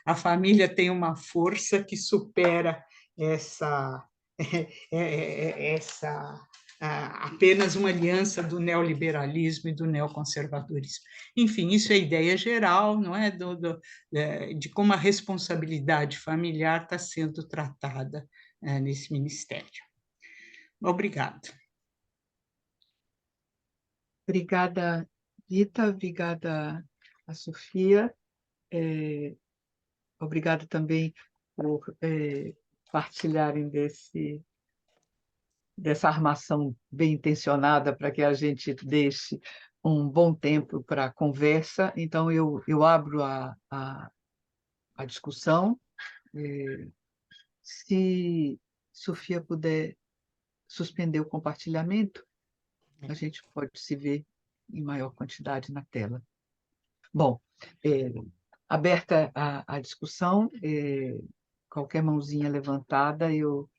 a família tem uma força que supera essa apenas uma aliança do neoliberalismo e do neoconservadorismo. Enfim, isso é ideia geral, não é, de como a responsabilidade familiar está sendo tratada nesse ministério. Obrigada.
Obrigada, Rita, obrigada a Sofia. Obrigada também por partilharem dessa armação bem intencionada para que a gente deixe um bom tempo para a conversa. Então, eu abro a discussão. Se Sofia puder suspender o compartilhamento, a gente pode se ver em maior quantidade na tela. Bom, aberta a discussão, qualquer mãozinha levantada, eu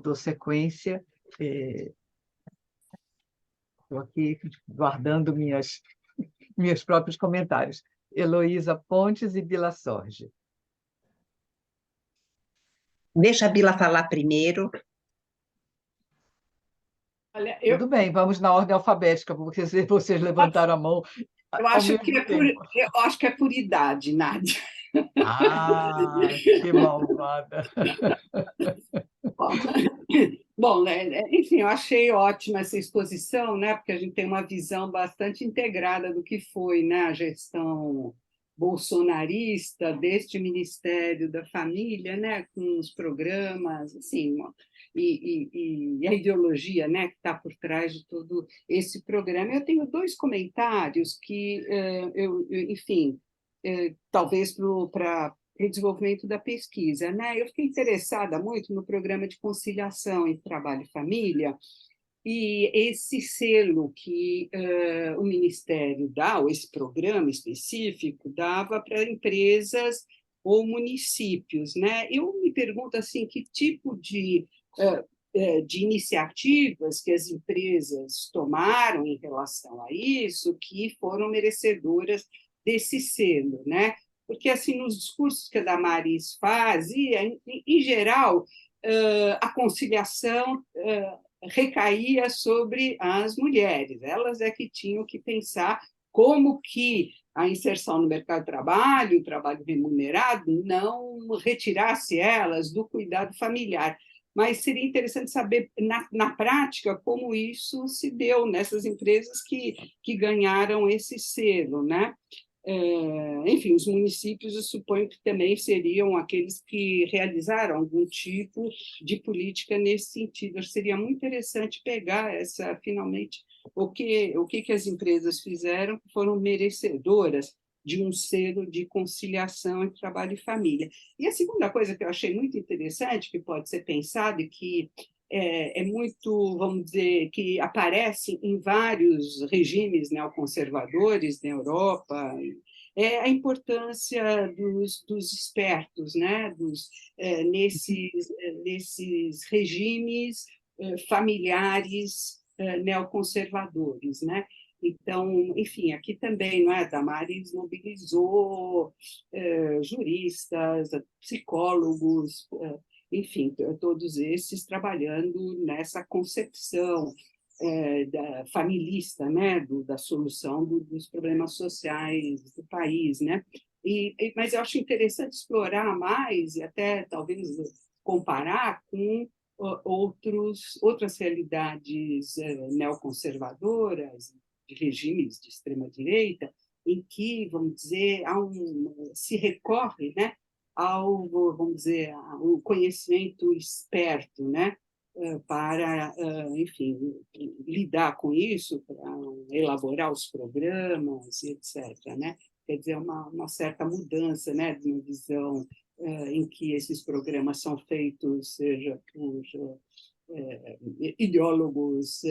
dou sequência. Estou aqui guardando meus próprios comentários. Heloísa Pontes e Bila Sorge.
Deixa a Bila falar primeiro.
Olha,
Tudo bem, vamos na ordem alfabética, porque vocês levantaram a mão
eu
ao
acho que
mesmo tempo.
eu acho que é por idade, Nádia.
Ah, que malvada!
Bom, bom, né, enfim, eu achei ótima essa exposição, né, porque a gente tem uma visão bastante integrada do que foi, né, a gestão bolsonarista deste Ministério da Família, né, com os programas, assim, e a ideologia, né, que está por trás de todo esse programa. Eu tenho dois comentários que, enfim, talvez para o desenvolvimento da pesquisa, né? Eu fiquei interessada muito no programa de conciliação entre trabalho e família, e esse selo que o Ministério dá, ou esse programa específico, dava para empresas ou municípios, né? Eu me pergunto assim, que tipo de iniciativas que as empresas tomaram em relação a isso que foram merecedoras desse selo, né? Porque, assim, nos discursos que a Damaris fazia, em geral, a conciliação recaía sobre as mulheres. Elas é que tinham que pensar como que a inserção no mercado de trabalho, o trabalho remunerado, não retirasse elas do cuidado familiar. Mas seria interessante saber, na prática, como isso se deu nessas empresas que ganharam esse selo, né? Enfim, os municípios, eu suponho que também seriam aqueles que realizaram algum tipo de política nesse sentido. Acho que seria muito interessante pegar finalmente, o que as empresas fizeram que foram merecedoras de um selo de conciliação entre trabalho e família. E a segunda coisa que eu achei muito interessante, que pode ser pensado e que é muito, vamos dizer, que aparece em vários regimes neoconservadores na Europa, é a importância dos espertos, né? Nesses regimes familiares neoconservadores, né? Então, enfim, aqui também, não é? Damaris mobilizou juristas, psicólogos, enfim, todos esses trabalhando nessa concepção familista, né, da solução dos problemas sociais do país, né? Mas eu acho interessante explorar mais e até talvez comparar com outras realidades neoconservadoras, de regimes de extrema-direita, em que, vamos dizer, se recorre, né, vamos dizer, ao conhecimento esperto, né, para, enfim, lidar com isso, para elaborar os programas, etc., né? Quer dizer, uma certa mudança, né, de uma visão em que esses programas são feitos, seja por ideólogos,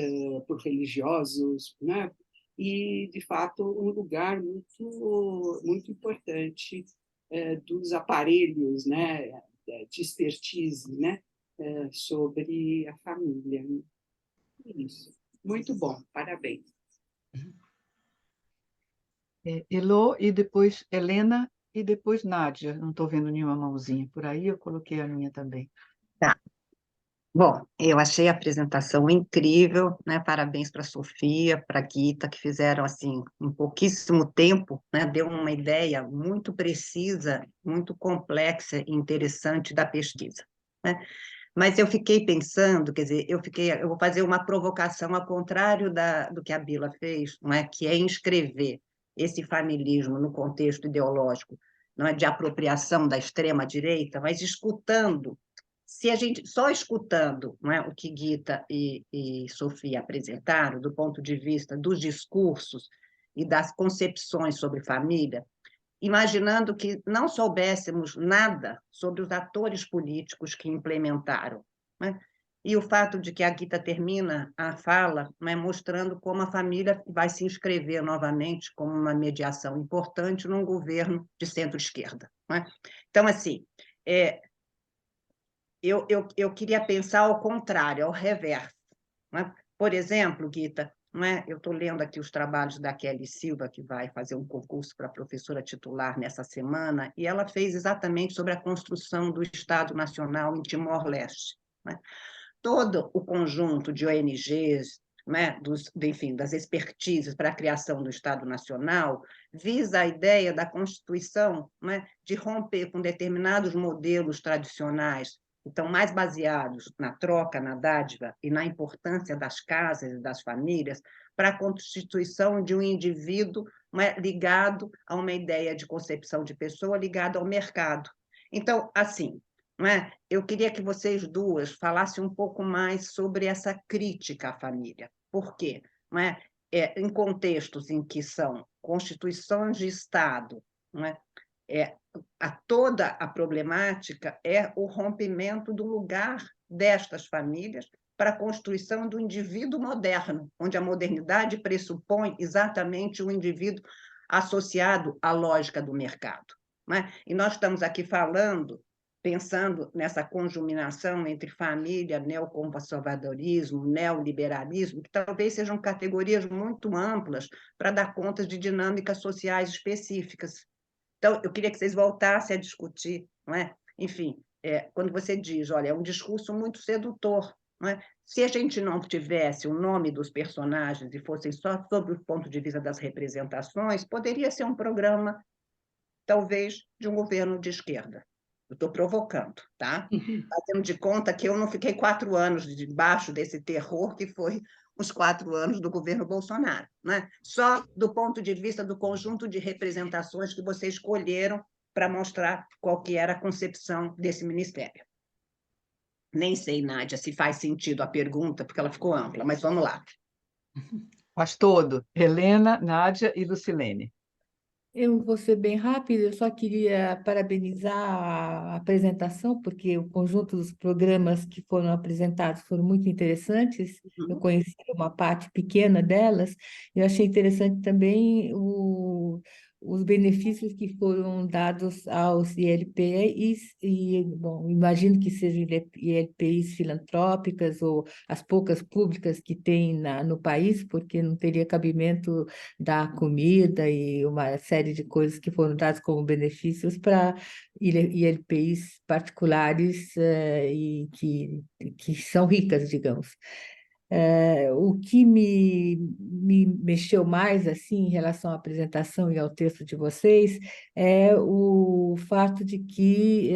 por religiosos, né? E, de fato, um lugar muito, muito importante dos aparelhos, né, de expertise, né, sobre a família. Isso. Muito bom, parabéns.
Elô, e depois Helena, e depois Nádia. Não estou vendo nenhuma mãozinha por aí, eu coloquei a minha também.
Tá. Bom, eu achei a apresentação incrível, né? Parabéns para a Sofia, para a Guita, que fizeram assim em pouquíssimo tempo, né? Deu uma ideia muito precisa, muito complexa e interessante da pesquisa, né? Mas eu fiquei pensando, quer dizer, eu vou fazer uma provocação ao contrário do que a Bila fez, não é? Que é inscrever esse familismo no contexto ideológico, não é, de apropriação da extrema direita, mas escutando. Se a gente só escutando, não é, o que Guita e Sofia apresentaram, do ponto de vista dos discursos e das concepções sobre família, imaginando que não soubéssemos nada sobre os atores políticos que implementaram, né? E o fato de que a Guita termina a fala, né, mostrando como a família vai se inscrever novamente como uma mediação importante num governo de centro-esquerda, né? Então, assim, eu queria pensar ao contrário, ao reverso, né? Por exemplo, Guita, não é? Eu estou lendo aqui os trabalhos da Kelly Silva, que vai fazer um concurso para professora titular nessa semana, e ela fez exatamente sobre a construção do Estado Nacional em Timor-Leste, né? Todo o conjunto de ONGs, né, enfim, das expertises para a criação do Estado Nacional, visa a ideia da Constituição, né, de romper com determinados modelos tradicionais, que estão mais baseados na troca, na dádiva e na importância das casas e das famílias, para a constituição de um indivíduo, né, ligado a uma ideia de concepção de pessoa ligada ao mercado. Então, assim, não é? Eu queria que vocês duas falassem um pouco mais sobre essa crítica à família. Por quê? Não é? Em contextos em que são constituições de Estado, não é? Toda a problemática é o rompimento do lugar destas famílias para a construção do indivíduo moderno, onde a modernidade pressupõe exatamente o indivíduo associado à lógica do mercado. Não é? E nós estamos aqui falando, pensando nessa conjuminação entre família, neoconservadorismo, neoliberalismo, que talvez sejam categorias muito amplas para dar conta de dinâmicas sociais específicas. Então, eu queria que vocês voltassem a discutir, não é? Enfim, quando você diz, olha, é um discurso muito sedutor, não é? Se a gente não tivesse o nome dos personagens e fossem só sobre o ponto de vista das representações, poderia ser um programa, talvez, de um governo de esquerda. Eu estou provocando, tá? Fazendo de conta que eu não fiquei 4 anos debaixo desse terror que foi os 4 anos do governo Bolsonaro, né? Só do ponto de vista do conjunto de representações que vocês escolheram para mostrar qual que era a concepção desse ministério. Nem sei, Nádia, se faz sentido a pergunta, porque ela ficou ampla, mas vamos lá.
Faz todo. Helena, Nádia e Lucilene.
Eu vou ser bem rápida, eu só queria parabenizar a apresentação, porque o conjunto dos programas que foram apresentados foram muito interessantes. Eu conheci uma parte pequena delas, e eu achei interessante também os benefícios que foram dados aos ILPs, bom, imagino que sejam ILPs filantrópicas ou as poucas públicas que tem no país, porque não teria cabimento da comida e uma série de coisas que foram dadas como benefícios para ILPs particulares e que são ricas, digamos. O que me mexeu mais assim em relação à apresentação e ao texto de vocês é o fato de que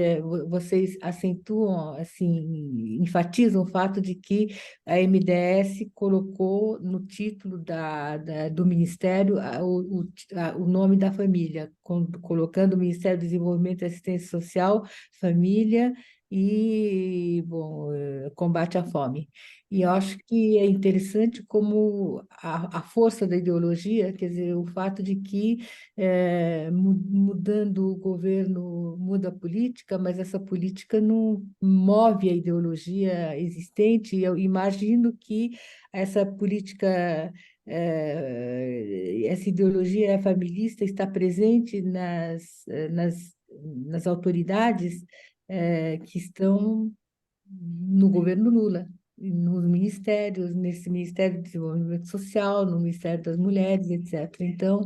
vocês acentuam, assim, enfatizam o fato de que a MDS colocou no título do Ministério o nome da família, colocando o Ministério do Desenvolvimento e Assistência Social, Família e, bom, combate à fome. E eu acho que é interessante como a força da ideologia, quer dizer, o fato de que mudando o governo muda a política, mas essa política não move a ideologia existente. E eu imagino que essa política, essa ideologia familista está presente nas autoridades que estão no governo Lula, nos ministérios, nesse Ministério do Desenvolvimento Social, no Ministério das Mulheres, etc. Então,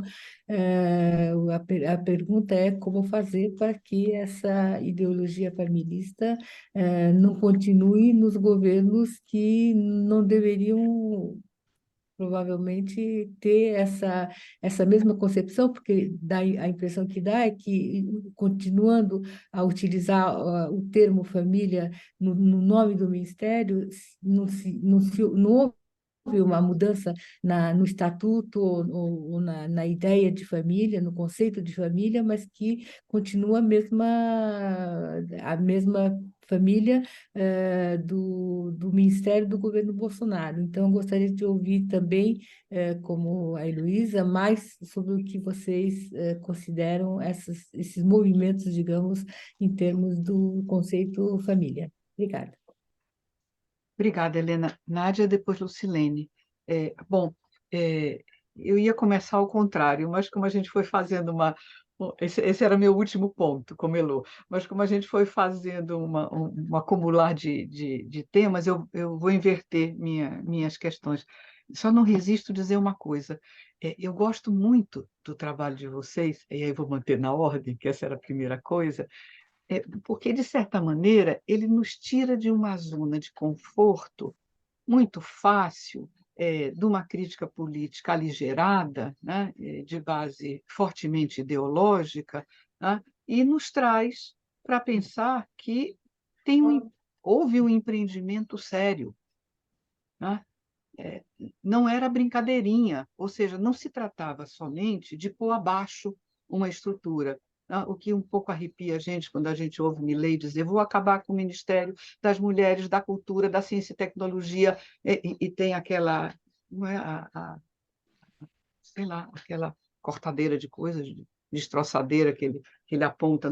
a pergunta é como fazer para que essa ideologia familista não continue nos governos que não deveriam provavelmente ter essa mesma concepção, porque a impressão que dá é que, continuando a utilizar o termo família no nome do ministério, não houve uma mudança no estatuto ou na ideia de família, no conceito de família, mas que continua a mesma família do Ministério do governo Bolsonaro. Então, eu gostaria de ouvir também, como a Heloísa, mais sobre o que vocês consideram esses movimentos, digamos, em termos do conceito família. Obrigada.
Obrigada, Helena. Nádia, depois Lucilene. Bom, eu ia começar ao contrário, mas como a gente foi fazendo esse era meu último ponto, como Elô, mas como a gente foi fazendo um acumular de temas, eu vou inverter minhas questões. Só não resisto a dizer uma coisa. Eu gosto muito do trabalho de vocês, e aí vou manter na ordem, que essa era a primeira coisa, porque, de certa maneira, ele nos tira de uma zona de conforto muito fácil, de uma crítica política aligerada, né, de base fortemente ideológica, né, e nos traz para pensar que houve um empreendimento sério, né? Não era brincadeirinha, ou seja, não se tratava somente de pôr abaixo uma estrutura, né? O que um pouco arrepia a gente quando a gente ouve Milei dizer: vou acabar com o Ministério das Mulheres, da Cultura, da Ciência e Tecnologia, e tem aquela, não é, sei lá, aquela cortadeira de coisas, destroçadeira que ele aponta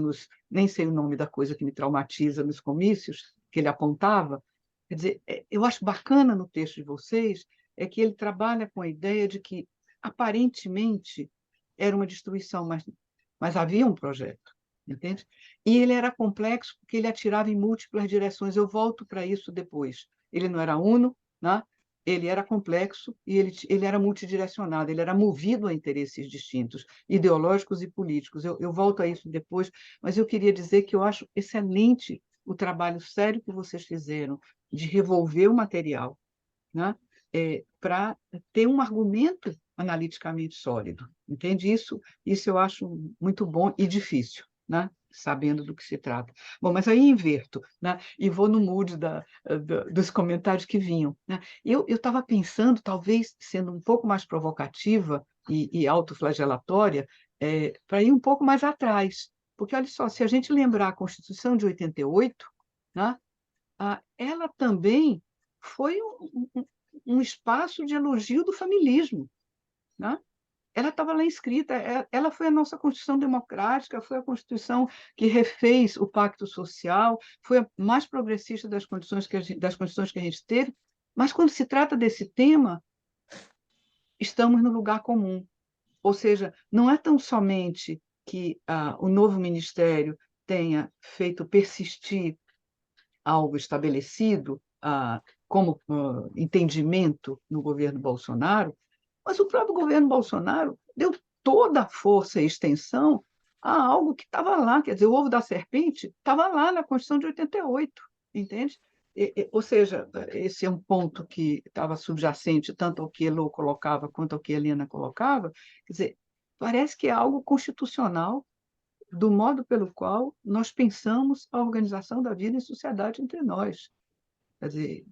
nem sei o nome da coisa que me traumatiza nos comícios, que ele apontava. Quer dizer, eu acho bacana no texto de vocês é que ele trabalha com a ideia de que, aparentemente, era uma destruição, mas havia um projeto, entende? E ele era complexo porque ele atirava em múltiplas direções. Eu volto para isso depois. Ele não era uno, né? Ele era complexo e ele era multidirecionado, ele era movido a interesses distintos, ideológicos e políticos. Eu volto a isso depois, mas eu queria dizer que eu acho excelente o trabalho sério que vocês fizeram de revolver o material, né, para ter um argumento analiticamente sólido. Entende isso? Isso eu acho muito bom e difícil, né? Sabendo do que se trata. Bom, mas aí inverto, né? E vou no mood dos comentários que vinham, né? Eu estava pensando, talvez sendo um pouco mais provocativa e autoflagelatória, para ir um pouco mais atrás. Porque, olha só, se a gente lembrar a Constituição de 88, né, ela também foi um espaço de elogio do familismo, né? Ela estava lá escrita, ela foi a nossa Constituição democrática, foi a Constituição que refez o pacto social, foi a mais progressista das condições das Constituições que a gente teve, mas quando se trata desse tema, estamos no lugar comum. Ou seja, não é tão somente que o novo ministério tenha feito persistir algo estabelecido como entendimento no governo Bolsonaro, mas o próprio governo Bolsonaro deu toda a força e extensão a algo que estava lá, quer dizer, o ovo da serpente estava lá na Constituição de 88, entende? Ou seja, esse é um ponto que estava subjacente tanto ao que Elô colocava quanto ao que Helena colocava, quer dizer, parece que é algo constitucional do modo pelo qual nós pensamos a organização da vida em sociedade entre nós. Quer dizer,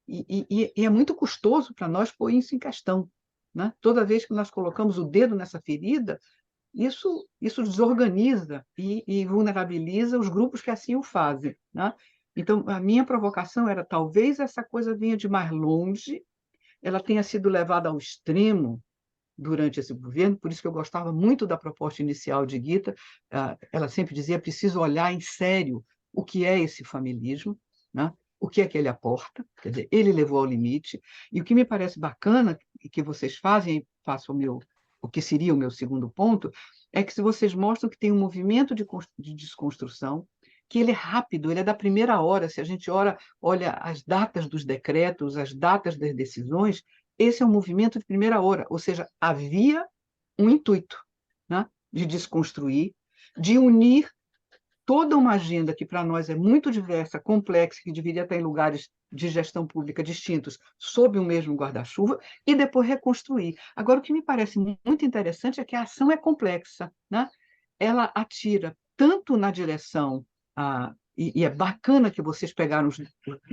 e é muito custoso para nós pôr isso em questão, né? Toda vez que nós colocamos o dedo nessa ferida, isso desorganiza e vulnerabiliza os grupos que assim o fazem, né? Então, a minha provocação era, talvez essa coisa vinha de mais longe, ela tenha sido levada ao extremo durante esse governo, por isso que eu gostava muito da proposta inicial de Gita. Ela sempre dizia: preciso olhar em sério o que é esse familismo, né? O que é que ele aporta, quer dizer, ele levou ao limite, e o que me parece bacana e que vocês fazem, e faço o que seria o meu segundo ponto, é que se vocês mostram que tem um movimento de desconstrução, que ele é rápido, ele é da primeira hora. Se a gente olha as datas dos decretos, as datas das decisões, esse é um movimento de primeira hora, ou seja, havia um intuito, né, de desconstruir, de unir toda uma agenda que para nós é muito diversa, complexa, que deveria estar em lugares de gestão pública distintos, sob o mesmo guarda-chuva, e depois reconstruir. Agora, o que me parece muito interessante é que a ação é complexa, né? Ela atira tanto na direção, e é bacana que vocês pegaram os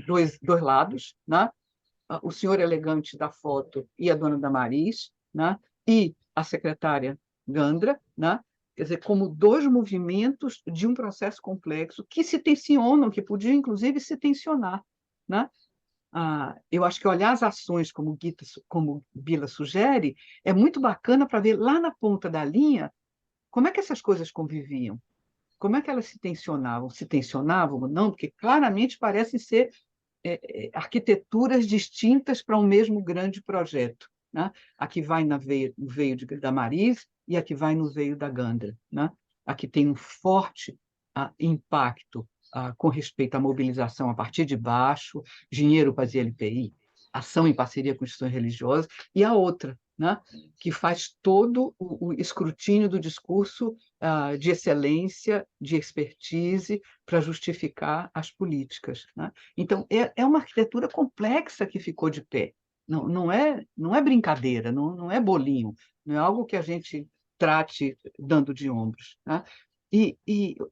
dois lados, né? O senhor elegante da foto e a dona Damaris, né? E a secretária Gandra, né? Quer dizer, como dois movimentos de um processo complexo que se tensionam, que podiam, inclusive, se tensionar, né? Eu acho que olhar as ações, como Bila sugere, é muito bacana para ver lá na ponta da linha como é que essas coisas conviviam, como é que elas se tensionavam ou não, porque claramente parecem ser arquiteturas distintas para um mesmo grande projeto, né? A que vai no veio da Maris e a que vai no veio da Gandra, né? A que tem um forte impacto com respeito à mobilização a partir de baixo, dinheiro para as LPI, ação em parceria com instituições religiosas, e a outra, né, que faz todo o escrutínio do discurso de excelência, de expertise, para justificar as políticas, né? Então, é uma arquitetura complexa que ficou de pé. Não é brincadeira, não é bolinho, não é algo que a gente trate dando de ombros, né? E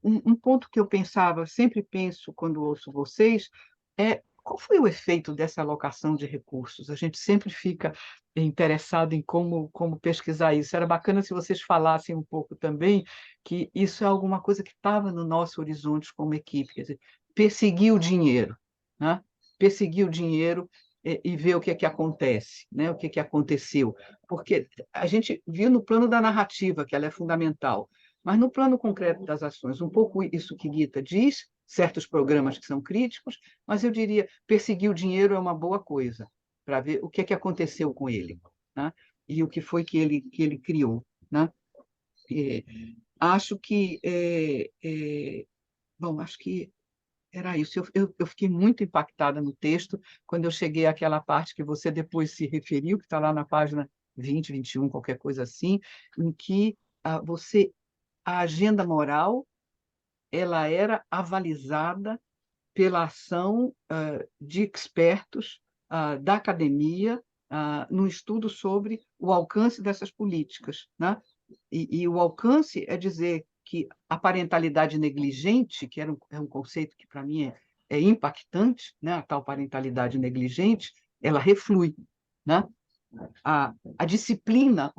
um ponto que eu pensava, sempre penso quando ouço vocês, é qual foi o efeito dessa alocação de recursos? A gente sempre fica interessado em como pesquisar isso. Era bacana se vocês falassem um pouco também que isso é alguma coisa que estava no nosso horizonte como equipe, quer dizer, perseguir o dinheiro, né? Perseguir o dinheiro e ver o que é que acontece, né? O que é que aconteceu. Porque a gente viu no plano da narrativa que ela é fundamental, mas no plano concreto das ações, um pouco isso que Gita diz, certos programas que são críticos, mas eu diria, perseguir o dinheiro é uma boa coisa, para ver o que é que aconteceu com ele, né? E o que foi que ele criou, né? É, acho que bom, acho que era isso. Eu fiquei muito impactada no texto quando eu cheguei àquela parte que você depois se referiu, que está lá na página 20, 21, qualquer coisa assim, em que a agenda moral ela era avalizada pela ação de expertos da academia no estudo sobre o alcance dessas políticas, né? E o alcance é dizer que a parentalidade negligente, que é um conceito que, para mim, é impactante, né? A tal parentalidade negligente, ela reflui, né? A disciplina,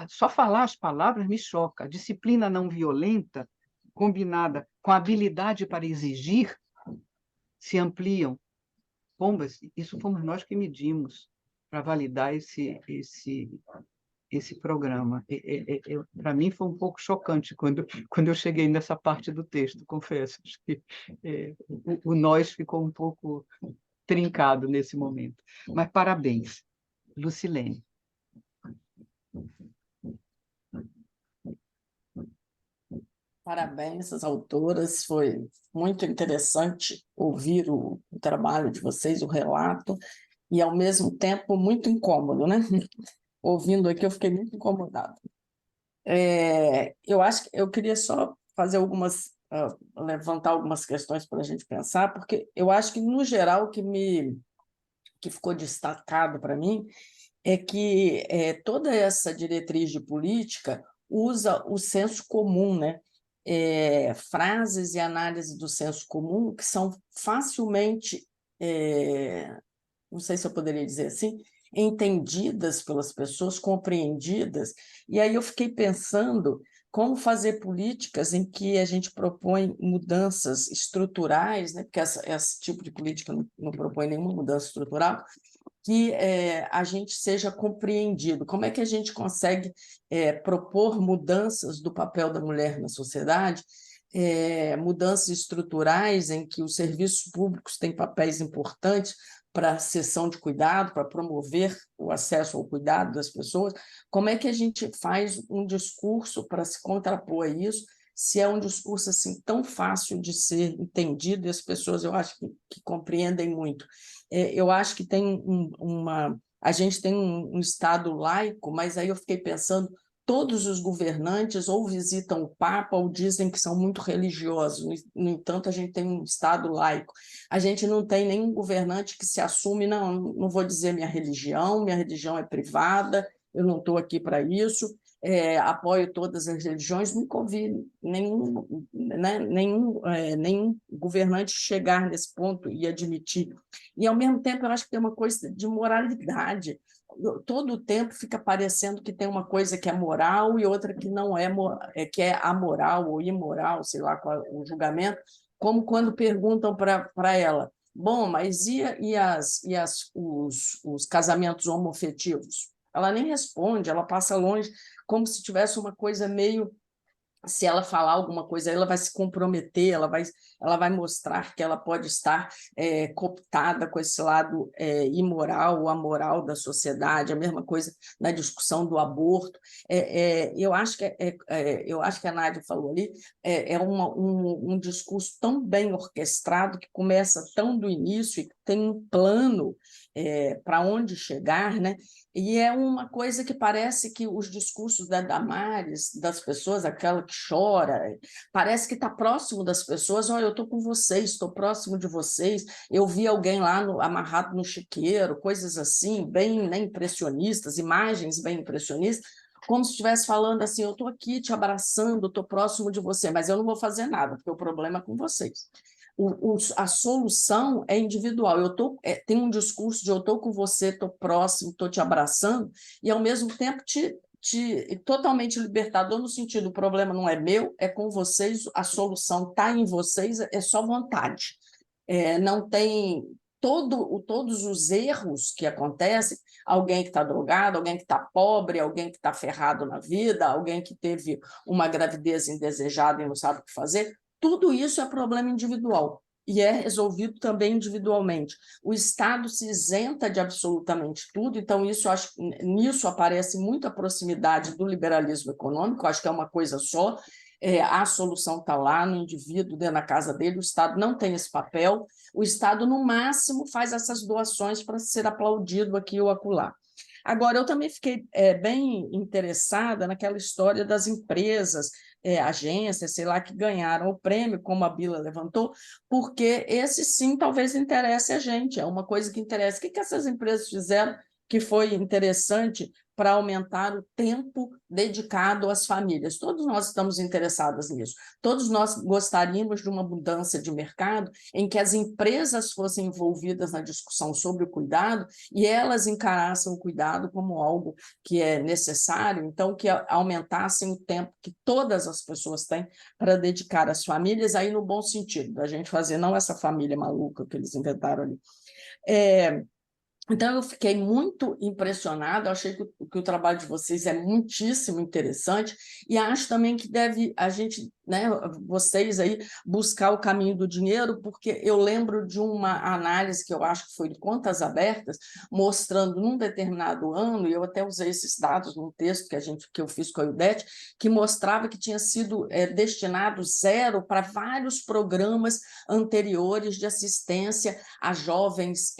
só falar as palavras me choca, a disciplina não violenta, combinada com a habilidade para exigir, se ampliam. Pombas, isso fomos nós que medimos para validar esse programa. Para mim foi um pouco chocante quando eu cheguei nessa parte do texto, confesso. Acho que o nós ficou um pouco trincado nesse momento. Mas parabéns, Lucilene.
Parabéns às autoras, foi muito interessante ouvir o trabalho de vocês, o relato, e ao mesmo tempo muito incômodo, né? Ouvindo aqui eu fiquei muito incomodada. Eu acho que eu queria só fazer levantar algumas questões para a gente pensar, porque eu acho que, no geral, que ficou destacado para mim é que toda essa diretriz de política usa o senso comum, né? Frases e análise do senso comum que são facilmente, não sei se eu poderia dizer assim, entendidas pelas pessoas, compreendidas. E aí eu fiquei pensando como fazer políticas em que a gente propõe mudanças estruturais, né? Porque esse tipo de política não propõe nenhuma mudança estrutural, que a gente seja compreendido. Como é que a gente consegue propor mudanças do papel da mulher na sociedade, mudanças estruturais em que os serviços públicos têm papéis importantes para a sessão de cuidado, para promover o acesso ao cuidado das pessoas? Como é que a gente faz um discurso para se contrapor a isso, se é um discurso assim tão fácil de ser entendido e as pessoas, eu acho que compreendem muito? Eu acho que tem a gente tem um Estado laico, mas aí eu fiquei pensando, todos os governantes ou visitam o Papa ou dizem que são muito religiosos. No entanto, a gente tem um Estado laico. A gente não tem nenhum governante que se assume, não vou dizer minha religião é privada, eu não estou aqui para isso, apoio todas as religiões. Nunca ouvi nenhum governante chegar nesse ponto e admitir. E, ao mesmo tempo, eu acho que tem uma coisa de moralidade. Todo o tempo fica parecendo que tem uma coisa que é moral e outra que não é, que é amoral ou imoral, sei lá qual é o julgamento, como quando perguntam para ela: bom, mas os casamentos homoafetivos? Ela nem responde, ela passa longe, como se tivesse uma coisa meio... Se ela falar alguma coisa, ela vai se comprometer, ela vai mostrar que ela pode estar cooptada com esse lado imoral ou amoral da sociedade. A mesma coisa na discussão do aborto. Eu acho que a Nádia falou ali, um discurso tão bem orquestrado, que começa tão do início e tem um plano para onde chegar, né? E é uma coisa que parece que os discursos da Damares, das pessoas, aquela que chora, parece que está próximo das pessoas. Olha, eu estou com vocês, estou próximo de vocês, eu vi alguém lá amarrado no chiqueiro, coisas assim, bem, né, impressionistas, imagens bem impressionistas, como se estivesse falando assim, eu estou aqui te abraçando, estou próximo de você, mas eu não vou fazer nada, porque o problema é com vocês. A solução é individual. Tem um discurso de eu estou com você, estou próximo, estou te abraçando, e ao mesmo tempo totalmente libertador no sentido, o problema não é meu, é com vocês, a solução está em vocês, é só vontade. Não tem todos os erros que acontecem, alguém que está drogado, alguém que está pobre, alguém que está ferrado na vida, alguém que teve uma gravidez indesejada e não sabe o que fazer, tudo isso é problema individual e é resolvido também individualmente. O Estado se isenta de absolutamente tudo, então nisso aparece muita proximidade do liberalismo econômico, acho que é uma coisa só, a solução está lá no indivíduo, dentro da casa dele, o Estado não tem esse papel, o Estado, no máximo, faz essas doações para ser aplaudido aqui ou acolá. Agora, eu também fiquei bem interessada naquela história das empresas, agências, sei lá, que ganharam o prêmio, como a Bila levantou, porque esse sim talvez interesse a gente, é uma coisa que interessa. O que essas empresas fizeram que foi interessante para aumentar o tempo dedicado às famílias? Todos nós estamos interessados nisso. Todos nós gostaríamos de uma mudança de mercado em que as empresas fossem envolvidas na discussão sobre o cuidado e elas encarassem o cuidado como algo que é necessário, então que aumentassem o tempo que todas as pessoas têm para dedicar às famílias, aí no bom sentido, da gente fazer não essa família maluca que eles inventaram ali. Então, eu fiquei muito impressionada, eu achei que o trabalho de vocês é muitíssimo interessante e acho também que deve a gente, né, vocês aí, buscar o caminho do dinheiro, porque eu lembro de uma análise que eu acho que foi de Contas Abertas, mostrando num determinado ano, e eu até usei esses dados num texto que eu fiz com a Ildete, que mostrava que tinha sido destinado zero para vários programas anteriores de assistência a jovens,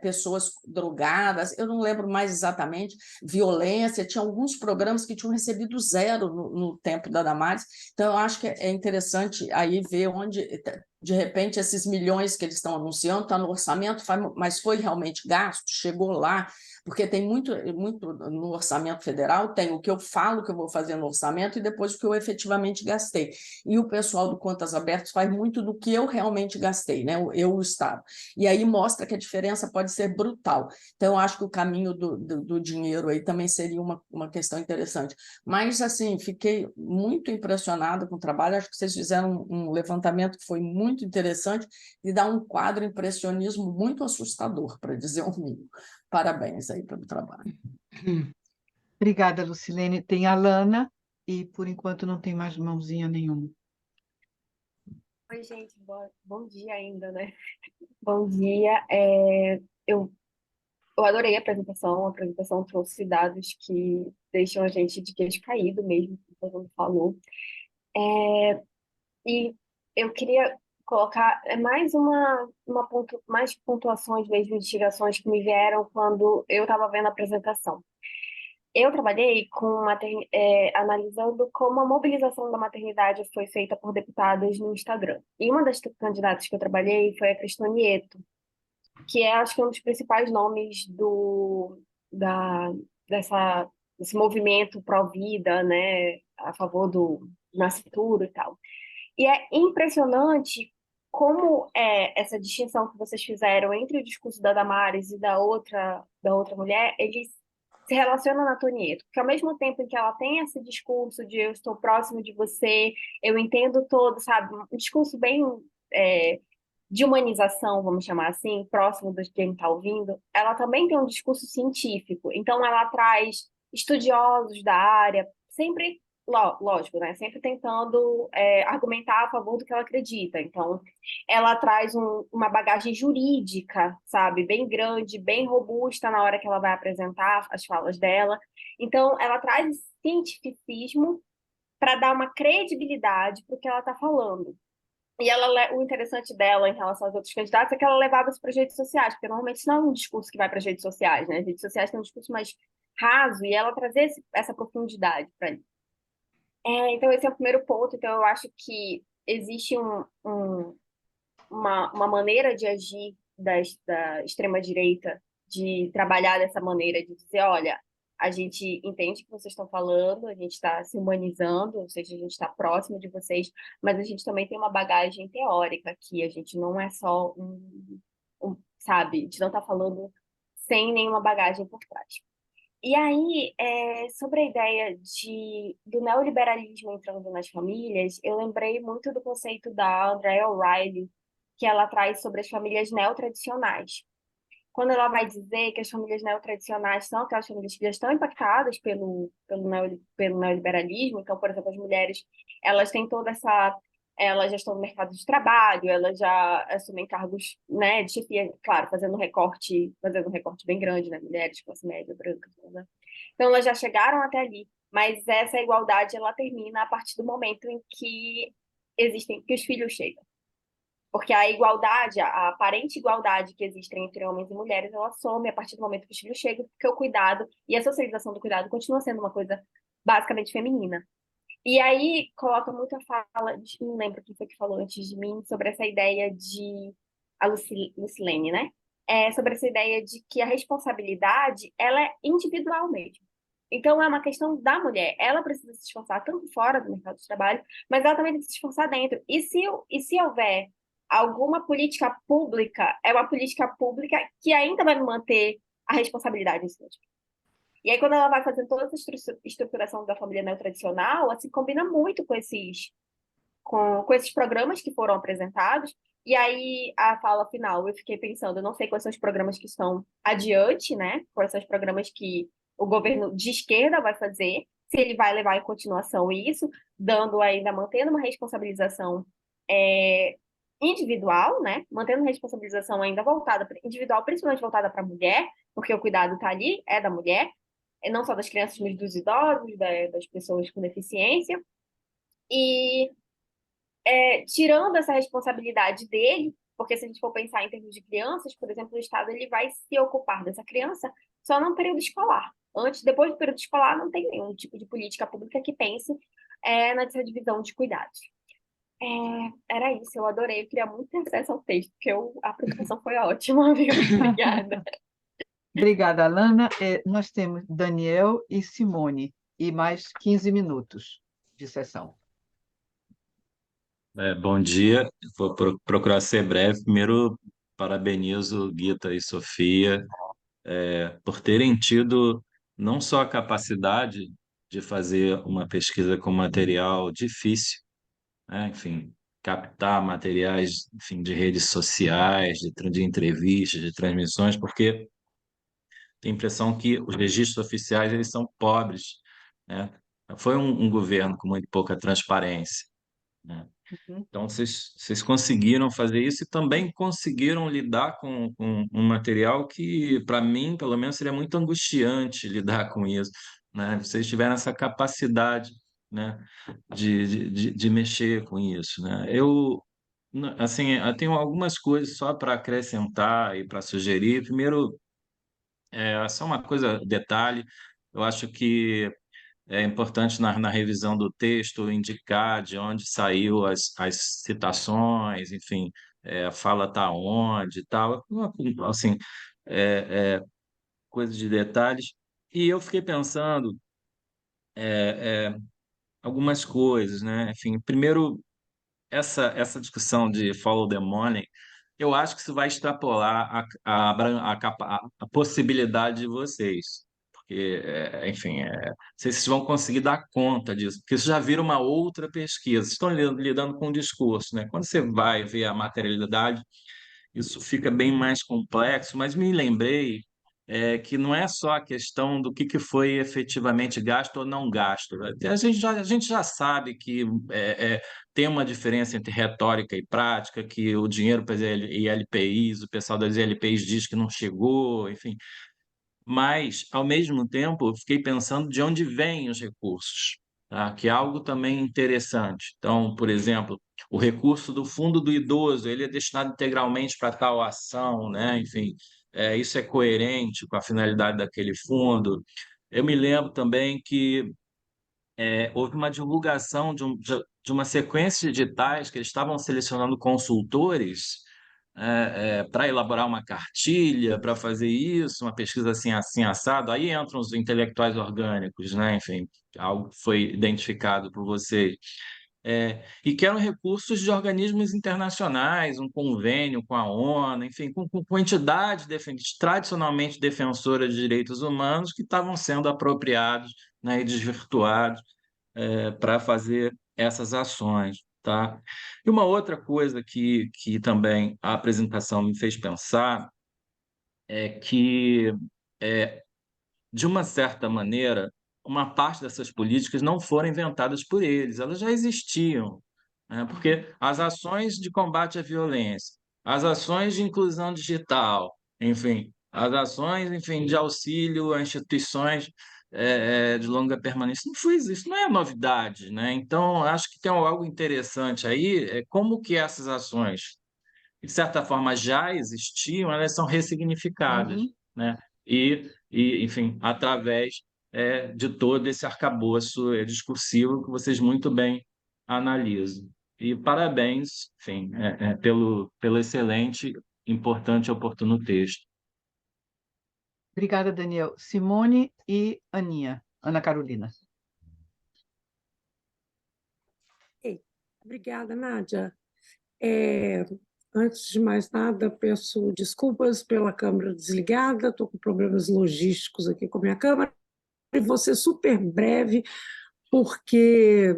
pessoas drogadas, eu não lembro mais exatamente, violência, tinha alguns programas que tinham recebido zero no tempo da Damares, então eu acho que é interessante aí ver onde, de repente, esses milhões que eles estão anunciando, está no orçamento, mas foi realmente gasto, chegou lá, porque tem muito no orçamento federal, tem o que eu falo que eu vou fazer no orçamento e depois o que eu efetivamente gastei. E o pessoal do Contas Abertas faz muito do que eu realmente gastei, né? O Estado. E aí mostra que a diferença pode ser brutal. Então, eu acho que o caminho do dinheiro aí também seria uma questão interessante. Mas, assim, fiquei muito impressionada com o trabalho, acho que vocês fizeram um levantamento que foi muito interessante e dá um quadro impressionismo muito assustador, para dizer o mínimo. Parabéns aí pelo trabalho.
Obrigada, Lucilene. Tem a Lana e, por enquanto, não tem mais mãozinha nenhuma.
Oi, gente, bom dia ainda, né? Bom dia. Eu adorei a apresentação trouxe dados que deixam a gente de queixo caído mesmo, como todo mundo falou. E eu queria colocar mais pontuações mesmo, investigações que me vieram quando eu estava vendo a apresentação. Eu trabalhei analisando como a mobilização da maternidade foi feita por deputadas no Instagram. E uma das candidatas que eu trabalhei foi a Cristina Nieto, que acho que é um dos principais nomes desse movimento pró-vida, né, a favor do nascituro e tal. E é impressionante como essa distinção que vocês fizeram entre o discurso da Damares e da outra mulher, eles se relacionam na Tonieto, porque ao mesmo tempo em que ela tem esse discurso de eu estou próximo de você, eu entendo todo, sabe, um discurso bem de humanização, vamos chamar assim, próximo de quem está ouvindo, ela também tem um discurso científico, então ela traz estudiosos da área, sempre lógico, né? Sempre tentando argumentar a favor do que ela acredita. Então, ela traz uma bagagem jurídica, sabe? Bem grande, bem robusta na hora que ela vai apresentar as falas dela. Então, ela traz cientificismo para dar uma credibilidade para o que ela está falando. E o interessante dela em relação aos outros candidatos é que ela levava isso para as redes sociais, porque normalmente isso não é um discurso que vai para as redes sociais, né? As redes sociais têm um discurso mais raso e ela trazia essa profundidade para ali. Então, esse é o primeiro ponto. Então, eu acho que existe uma maneira de agir da extrema-direita, de trabalhar dessa maneira, de dizer, olha, a gente entende o que vocês estão falando, a gente está se humanizando, ou seja, a gente está próximo de vocês, mas a gente também tem uma bagagem teórica aqui, a gente não é só sabe, a gente não está falando sem nenhuma bagagem por trás. E aí, sobre a ideia do neoliberalismo entrando nas famílias, eu lembrei muito do conceito da Andrea O'Reilly, que ela traz sobre as famílias neotradicionais. Quando ela vai dizer que as famílias neotradicionais são aquelas famílias que já estão impactadas pelo neoliberalismo, então, por exemplo, as mulheres, elas têm toda essa... Elas já estão no mercado de trabalho, elas já assumem cargos, né, de chefia, claro, fazendo um recorte bem grande, né, mulheres, classe média, branca, né? Então, elas já chegaram até ali, mas essa igualdade, ela termina a partir do momento em que que os filhos chegam. Porque a igualdade, a aparente igualdade que existe entre homens e mulheres, ela some a partir do momento que os filhos chegam, porque o cuidado e a socialização do cuidado continua sendo uma coisa basicamente feminina. E aí coloca muito a fala, não lembro quem foi que falou antes de mim, sobre essa ideia a Lucilene, né? Sobre essa ideia de que a responsabilidade, ela é individual mesmo. Então, é uma questão da mulher. Ela precisa se esforçar tanto fora do mercado de trabalho, mas ela também tem que se esforçar dentro. E se houver alguma política pública, é uma política pública que ainda vai manter a responsabilidade em cima. E aí, quando ela vai fazendo toda essa estruturação da família neotradicional, assim, combina muito com esses programas que foram apresentados. E aí, a fala final, eu fiquei pensando, eu não sei quais são os programas que estão adiante, né? Quais são os programas que o governo de esquerda vai fazer, se ele vai levar em continuação isso, mantendo uma responsabilização individual, né? Mantendo uma responsabilização ainda individual, principalmente voltada para a mulher, porque o cuidado está ali, é da mulher, não só das crianças, mas dos idosos, das pessoas com deficiência. E tirando essa responsabilidade dele, porque se a gente for pensar em termos de crianças, por exemplo, o Estado ele vai se ocupar dessa criança só no período escolar. Depois do período escolar, não tem nenhum tipo de política pública que pense nessa divisão de cuidados. Era isso, eu adorei, eu queria muito ter acesso ao texto, porque a apresentação foi ótima, viu? Obrigada.
Obrigada, Alana. Nós temos Daniel e Simone, e mais 15 minutos de sessão.
Bom dia, vou procurar ser breve. Primeiro, parabenizo Guita e Sofia por terem tido não só a capacidade de fazer uma pesquisa com material difícil, né? Enfim, captar materiais, enfim, de redes sociais, de entrevistas, de transmissões, porque tem a impressão que os registros oficiais eles são pobres, né? Foi um governo com muito pouca transparência, né? Então, vocês conseguiram fazer isso e também conseguiram lidar com um material que, para mim, pelo menos, seria muito angustiante lidar com isso, né? Vocês tiveram essa capacidade, né, de mexer com isso, né? Assim, eu tenho algumas coisas só para acrescentar e para sugerir. Primeiro, só uma coisa, detalhe, eu acho que é importante na revisão do texto indicar de onde saiu as citações, enfim, a fala está onde e tal, assim, é, é, coisa de detalhes. E eu fiquei pensando algumas coisas, né? Enfim, primeiro, essa discussão de follow the money, eu acho que isso vai extrapolar a possibilidade de vocês. Porque, enfim, não sei se vocês vão conseguir dar conta disso, porque isso já vira uma outra pesquisa. Vocês estão lidando com o discurso, né? Quando você vai ver a materialidade, isso fica bem mais complexo, mas me lembrei que não é só a questão do que foi efetivamente gasto ou não gasto. A gente já sabe que tem uma diferença entre retórica e prática, que o dinheiro para as ILPIs, o pessoal das ILPIs diz que não chegou, enfim. Mas, ao mesmo tempo, eu fiquei pensando de onde vêm os recursos. tá? Que é algo também interessante. Então, por exemplo, o recurso do Fundo do Idoso, ele é destinado integralmente para tal ação, né? Enfim, isso é coerente com a finalidade daquele fundo. Eu me lembro também que houve uma divulgação de uma sequência de editais que eles estavam selecionando consultores para elaborar uma cartilha, para fazer isso, uma pesquisa assim, assim, assado. Aí entram os intelectuais orgânicos, né? Enfim, algo que foi identificado por vocês. E que eram recursos de organismos internacionais, um convênio com a ONU, enfim, com entidades tradicionalmente defensoras de direitos humanos que estavam sendo apropriados, né, e desvirtuados para fazer essas ações. Tá? E uma outra coisa que também a apresentação me fez pensar é que, de uma certa maneira, uma parte dessas políticas não foram inventadas por eles, elas já existiam, né? Porque as ações de combate à violência, as ações de inclusão digital, enfim, as ações, enfim, de auxílio a instituições de longa permanência, não foi isso, não é novidade, né? Então, acho que tem algo interessante aí, é como que essas ações, de certa forma, já existiam, elas são ressignificadas,
Uhum.
né? Enfim, através de todo esse arcabouço discursivo que vocês muito bem analisam. E parabéns, enfim, pelo excelente, importante e oportuno texto.
Obrigada, Daniel. Simone e Aninha. Ana Carolina.
Obrigada, Nádia. Antes de mais nada, peço desculpas pela câmera desligada, estou com problemas logísticos aqui com a minha câmera, e vou ser super breve, porque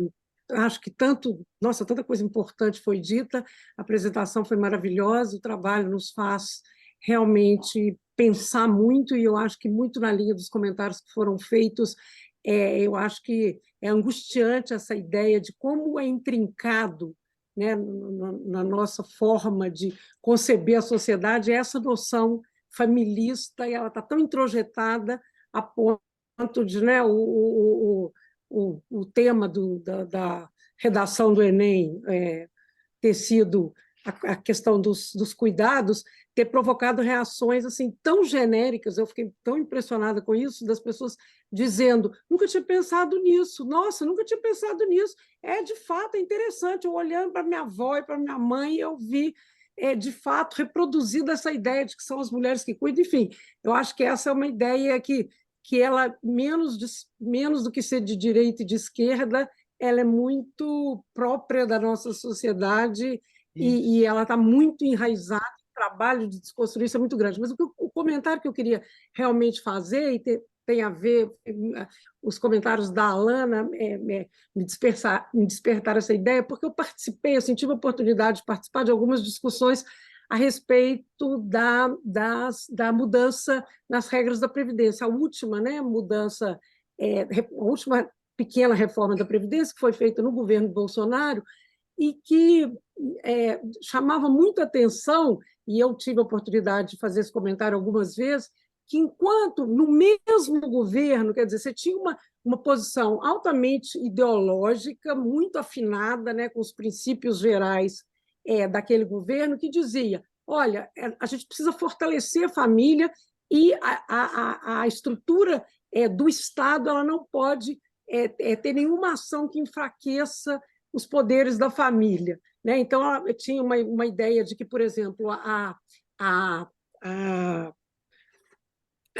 acho que tanta coisa importante foi dita, a apresentação foi maravilhosa, o trabalho nos faz realmente pensar muito, e eu acho que muito na linha dos comentários que foram feitos, eu acho que é angustiante essa ideia de como é intrincado, né, na nossa forma de conceber a sociedade, essa noção familista, e ela está tão introjetada a ponto de, né, o tema da redação do Enem ter sido a questão dos cuidados, ter provocado reações assim tão genéricas. Eu fiquei tão impressionada com isso, das pessoas dizendo: nunca tinha pensado nisso, nossa, nunca tinha pensado nisso. De fato, é interessante. Eu olhando para minha avó e para minha mãe, eu vi, de fato, reproduzida essa ideia de que são as mulheres que cuidam. Enfim, eu acho que essa é uma ideia que ela, menos do que ser de direita e de esquerda, ela é muito própria da nossa sociedade e ela está muito enraizada, o trabalho de desconstruir isso é muito grande. Mas o comentário que eu queria realmente fazer, e tem a ver, os comentários da Alana me despertaram essa ideia, porque eu participei, eu tive a oportunidade de participar de algumas discussões a respeito da mudança nas regras da Previdência. A última, né, mudança, a última pequena reforma da Previdência, que foi feita no governo Bolsonaro, e que chamava muita atenção, e eu tive a oportunidade de fazer esse comentário algumas vezes, que enquanto no mesmo governo, quer dizer, você tinha uma posição altamente ideológica, muito afinada, né, com os princípios gerais daquele governo, que dizia: olha, a gente precisa fortalecer a família e a estrutura do Estado ela não pode ter nenhuma ação que enfraqueça os poderes da família, né? Então, ela tinha uma ideia de que, por exemplo, a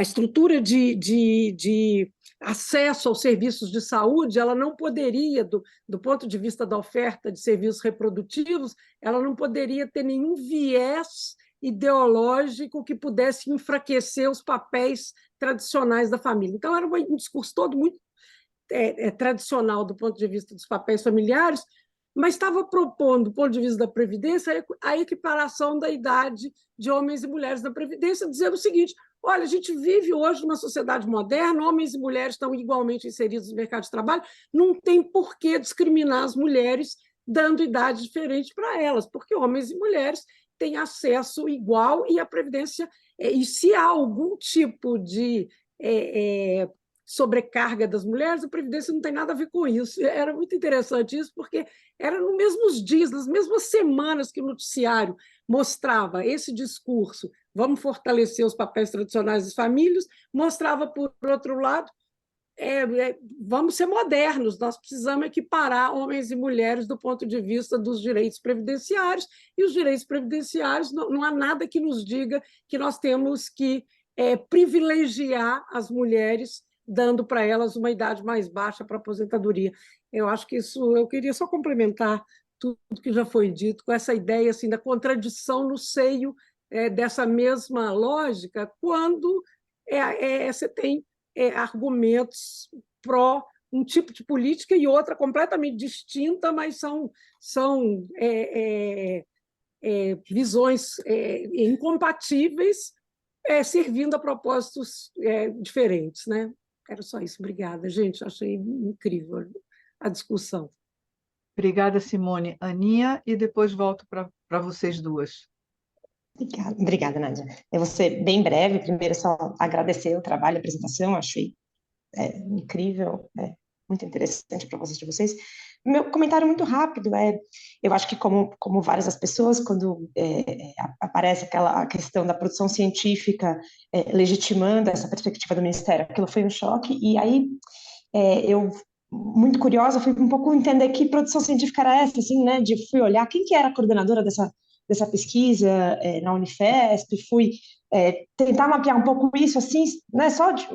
estrutura de acesso aos serviços de saúde, ela não poderia, do ponto de vista da oferta de serviços reprodutivos, ela não poderia ter nenhum viés ideológico que pudesse enfraquecer os papéis tradicionais da família. Então, era um discurso todo muito tradicional do ponto de vista dos papéis familiares, mas estava propondo, do ponto de vista da Previdência, a equiparação da idade de homens e mulheres na Previdência, dizendo o seguinte: olha, a gente vive hoje numa sociedade moderna, homens e mulheres estão igualmente inseridos no mercado de trabalho, não tem por que discriminar as mulheres dando idade diferente para elas, porque homens e mulheres têm acesso igual e a Previdência, e se há algum tipo de sobrecarga das mulheres, a Previdência não tem nada a ver com isso. Era muito interessante isso, porque era nos mesmos dias, nas mesmas semanas que o noticiário mostrava esse discurso, vamos fortalecer os papéis tradicionais das famílias, mostrava, por outro lado, vamos ser modernos, nós precisamos equiparar homens e mulheres do ponto de vista dos direitos previdenciários, e os direitos previdenciários, não há nada que nos diga que nós temos que privilegiar as mulheres, dando para elas uma idade mais baixa para aposentadoria. Eu acho que isso, eu queria só complementar tudo que já foi dito, com essa ideia assim, da contradição no seio dessa mesma lógica, quando você tem argumentos pró um tipo de política e outra completamente distinta, mas são visões incompatíveis, servindo a propósitos diferentes, né? Era só isso. Obrigada, gente. Achei incrível a discussão.
Obrigada, Simone. Aninha, e depois volto para vocês duas.
Obrigada, Nádia. Eu vou ser bem breve. Primeiro, só agradecer o trabalho, a apresentação. Achei incrível, muito interessante para vocês. Meu comentário muito rápido eu acho que como várias das pessoas, quando aparece a questão da produção científica legitimando essa perspectiva do Ministério, aquilo foi um choque, e aí eu, muito curiosa, fui um pouco entender que produção científica era essa, assim, né, fui olhar quem que era a coordenadora dessa pesquisa na Unifesp, fui tentar mapear um pouco isso, assim, né,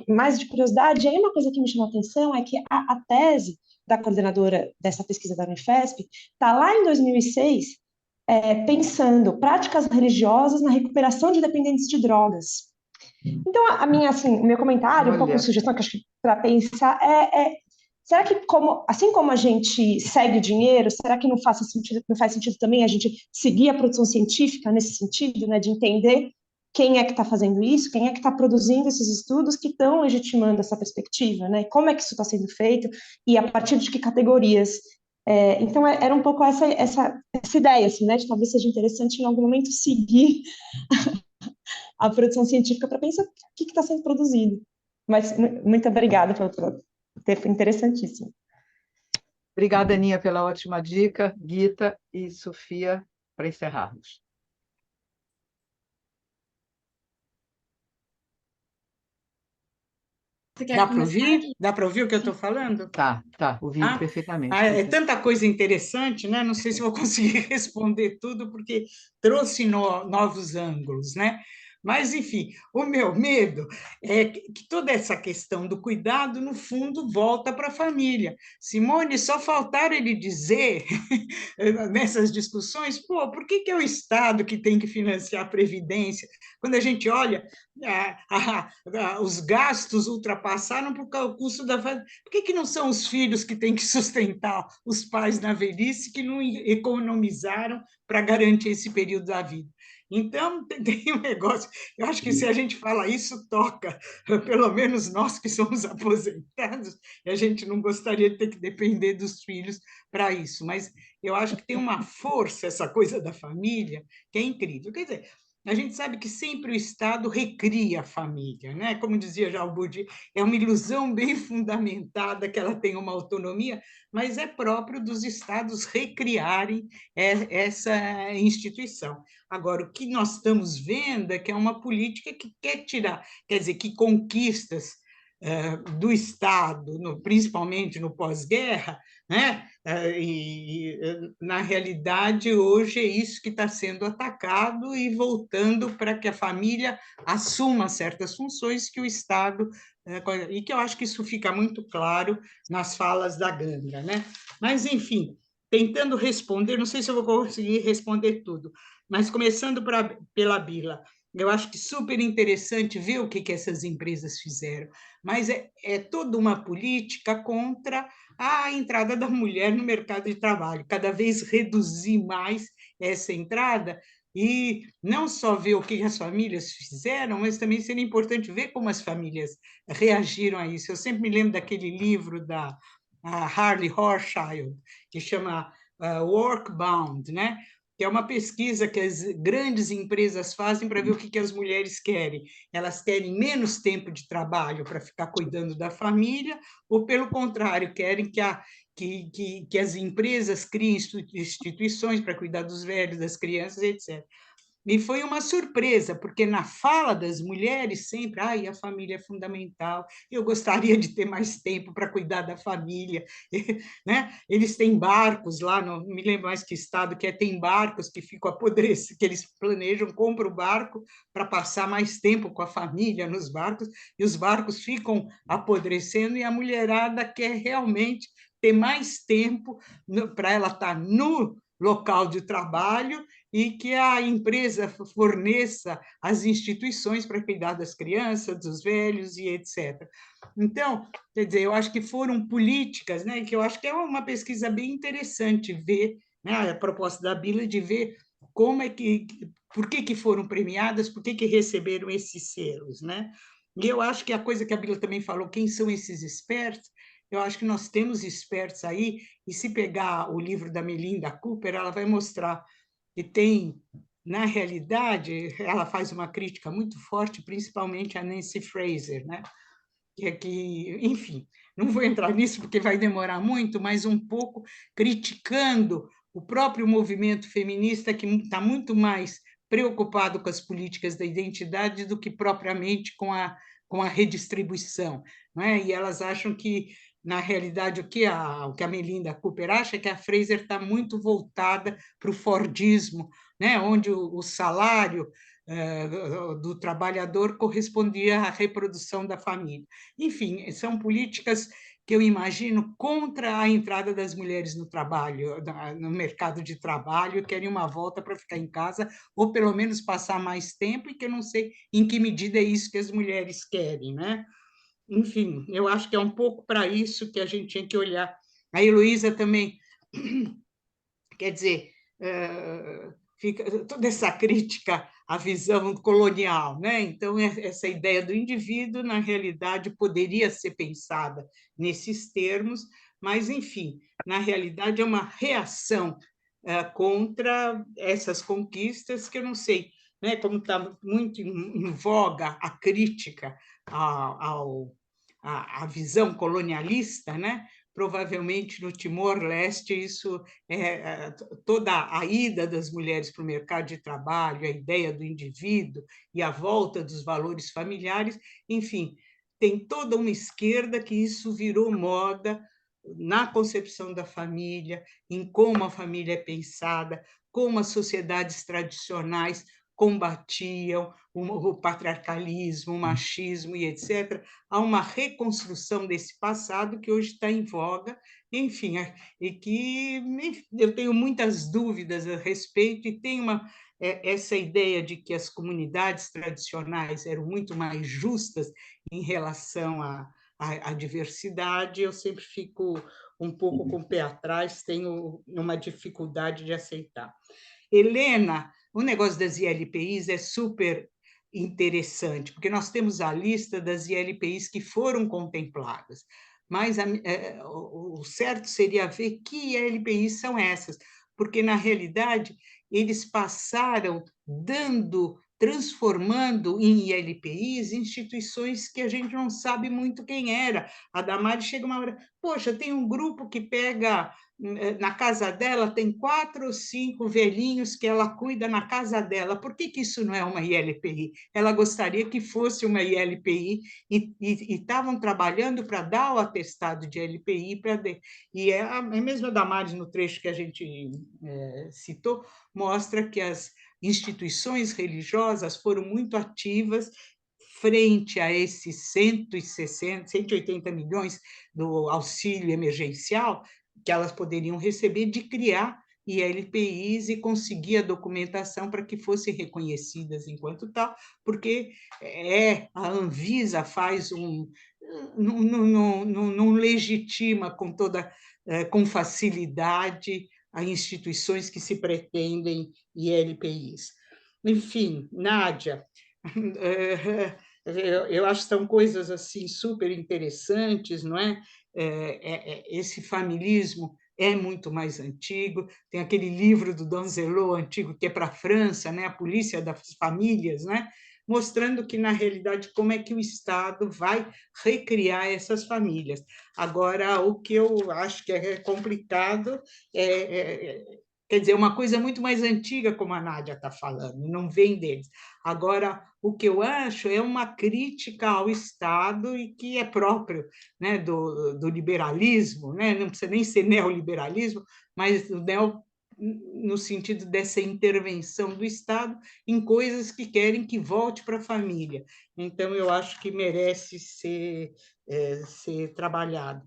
mais de curiosidade. E aí uma coisa que me chamou a atenção é que a tese da coordenadora dessa pesquisa da Unifesp está lá em 2006, pensando práticas religiosas na recuperação de dependentes de drogas. Então, o meu comentário, um pouco de sugestão que acho que para pensar será que, assim como a gente segue o dinheiro, será que não faz sentido também a gente seguir a produção científica nesse sentido, né, de entender quem é que está fazendo isso, quem é que está produzindo esses estudos que estão legitimando essa perspectiva, né? Como é que isso está sendo feito e a partir de que categorias? Então, era um pouco essa ideia, assim, né, de talvez seja interessante em algum momento seguir a produção científica para pensar o que está sendo produzido. Mas muito obrigada pelo ter, foi interessantíssimo.
Obrigada, Aninha, pela ótima dica. Guita e Sofia, para encerrarmos.
Dá para ouvir? Dá para ouvir o que eu estou falando?
Tá, ouvindo perfeitamente.
É tanta coisa interessante, né? Não sei se vou conseguir responder tudo, porque trouxe novos ângulos, né? Mas, enfim, o meu medo é que toda essa questão do cuidado, no fundo, volta para a família. Simone, só faltaram ele dizer, nessas discussões, por que é o Estado que tem que financiar a Previdência? Quando a gente olha, os gastos ultrapassaram por causa do custo da família. Por que não são os filhos que têm que sustentar os pais na velhice, que não economizaram para garantir esse período da vida? Então, tem um negócio, eu acho que se a gente fala isso, toca, pelo menos nós que somos aposentados, e a gente não gostaria de ter que depender dos filhos para isso, mas eu acho que tem uma força essa coisa da família, que é incrível. Quer dizer, a gente sabe que sempre o Estado recria a família, né? Como dizia já o Bourdieu, é uma ilusão bem fundamentada que ela tem uma autonomia, mas é próprio dos Estados recriarem essa instituição. Agora, o que nós estamos vendo é que é uma política que quer tirar, quer dizer, que conquistas do Estado, principalmente no pós-guerra, né? E, na realidade, hoje é isso que está sendo atacado e voltando para que a família assuma certas funções que o Estado... E que eu acho que isso fica muito claro nas falas da Gandra, né? Mas, enfim, tentando responder, não sei se eu vou conseguir responder tudo, mas começando pela Bila, eu acho que super interessante ver o que essas empresas fizeram, mas é toda uma política contra a entrada da mulher no mercado de trabalho, cada vez reduzir mais essa entrada, e não só ver o que as famílias fizeram, mas também seria importante ver como as famílias reagiram a isso. Eu sempre me lembro daquele livro da Harley Hochschild, que chama Workbound, né? que é uma pesquisa que as grandes empresas fazem para ver o que as mulheres querem. Elas querem menos tempo de trabalho para ficar cuidando da família, ou, pelo contrário, querem que as empresas criem instituições para cuidar dos velhos, das crianças, etc. E foi uma surpresa, porque na fala das mulheres sempre, a família é fundamental, eu gostaria de ter mais tempo para cuidar da família, né? Eles têm barcos lá, não me lembro mais que estado que é, tem barcos que ficam apodrecendo, que eles planejam, compram o barco para passar mais tempo com a família nos barcos, e os barcos ficam apodrecendo, e a mulherada quer realmente ter mais tempo para ela estar no local de trabalho e que a empresa forneça as instituições para cuidar das crianças, dos velhos e etc. Então, quer dizer, eu acho que foram políticas, né, que eu acho que é uma pesquisa bem interessante ver, né, a proposta da Bila de ver como é por que foram premiadas, por que receberam esses selos, né? E eu acho que a coisa que a Bila também falou, quem são esses expertos? Eu acho que nós temos expertos aí, e se pegar o livro da Melinda Cooper, ela vai mostrar que tem, na realidade, ela faz uma crítica muito forte, principalmente a Nancy Fraser, né? Enfim, não vou entrar nisso porque vai demorar muito, mas um pouco criticando o próprio movimento feminista, que está muito mais preocupado com as políticas da identidade do que propriamente com a redistribuição. Não é? E elas acham que, na realidade, o que a Melinda Cooper acha é que a Fraser está muito voltada para o Fordismo, né? Onde o salário do trabalhador correspondia à reprodução da família. Enfim, são políticas que eu imagino contra a entrada das mulheres no trabalho, no mercado de trabalho, querem uma volta para ficar em casa, ou pelo menos passar mais tempo, e que eu não sei em que medida é isso que as mulheres querem, né? Enfim, eu acho que é um pouco para isso que a gente tinha que olhar. A Heloísa também, quer dizer, fica toda essa crítica à visão colonial, né? Então, essa ideia do indivíduo, na realidade, poderia ser pensada nesses termos, mas, enfim, na realidade, é uma reação contra essas conquistas, que eu não sei, né? Como está muito em voga a crítica à visão colonialista, né? Provavelmente no Timor-Leste, isso toda a ida das mulheres para o mercado de trabalho, a ideia do indivíduo e a volta dos valores familiares, enfim, tem toda uma esquerda que isso virou moda na concepção da família, em como a família é pensada, como as sociedades tradicionais combatiam o patriarcalismo, o machismo e etc. Há uma reconstrução desse passado que hoje está em voga, enfim, e que eu tenho muitas dúvidas a respeito, e tenho essa ideia de que as comunidades tradicionais eram muito mais justas em relação à diversidade, eu sempre fico um pouco com o pé atrás, tenho uma dificuldade de aceitar. Helena, o negócio das ILPIs é super interessante, porque nós temos a lista das ILPIs que foram contempladas, mas o certo seria ver que ILPIs são essas, porque, na realidade, eles passaram transformando em ILPIs instituições que a gente não sabe muito quem era. A Damari chega uma hora, poxa, tem um grupo que pega na casa dela, tem 4 ou 5 velhinhos que ela cuida na casa dela. Por que isso não é uma ILPI? Ela gostaria que fosse uma ILPI e estavam trabalhando para dar o atestado de ILPI. E a mesma Damares, no trecho que a gente citou, mostra que as instituições religiosas foram muito ativas frente a esses 180 milhões do auxílio emergencial que elas poderiam receber, de criar ILPIs e conseguir a documentação para que fossem reconhecidas enquanto tal, porque a Anvisa faz não legitima com facilidade a instituições que se pretendem ILPIs. Enfim, Nádia, eu acho que são coisas assim super interessantes, não é? Esse familismo é muito mais antigo. Tem aquele livro do Donzelot antigo, que é para a França, né? A polícia das famílias, né? Mostrando que, na realidade, como é que o Estado vai recriar essas famílias. Agora, o que eu acho que é complicado quer dizer, uma coisa muito mais antiga, como a Nádia está falando, não vem deles. Agora, o que eu acho é uma crítica ao Estado e que é próprio, né, do liberalismo, né? Não precisa nem ser neoliberalismo, mas o no sentido dessa intervenção do Estado em coisas que querem que volte para a família. Então, eu acho que merece ser trabalhado.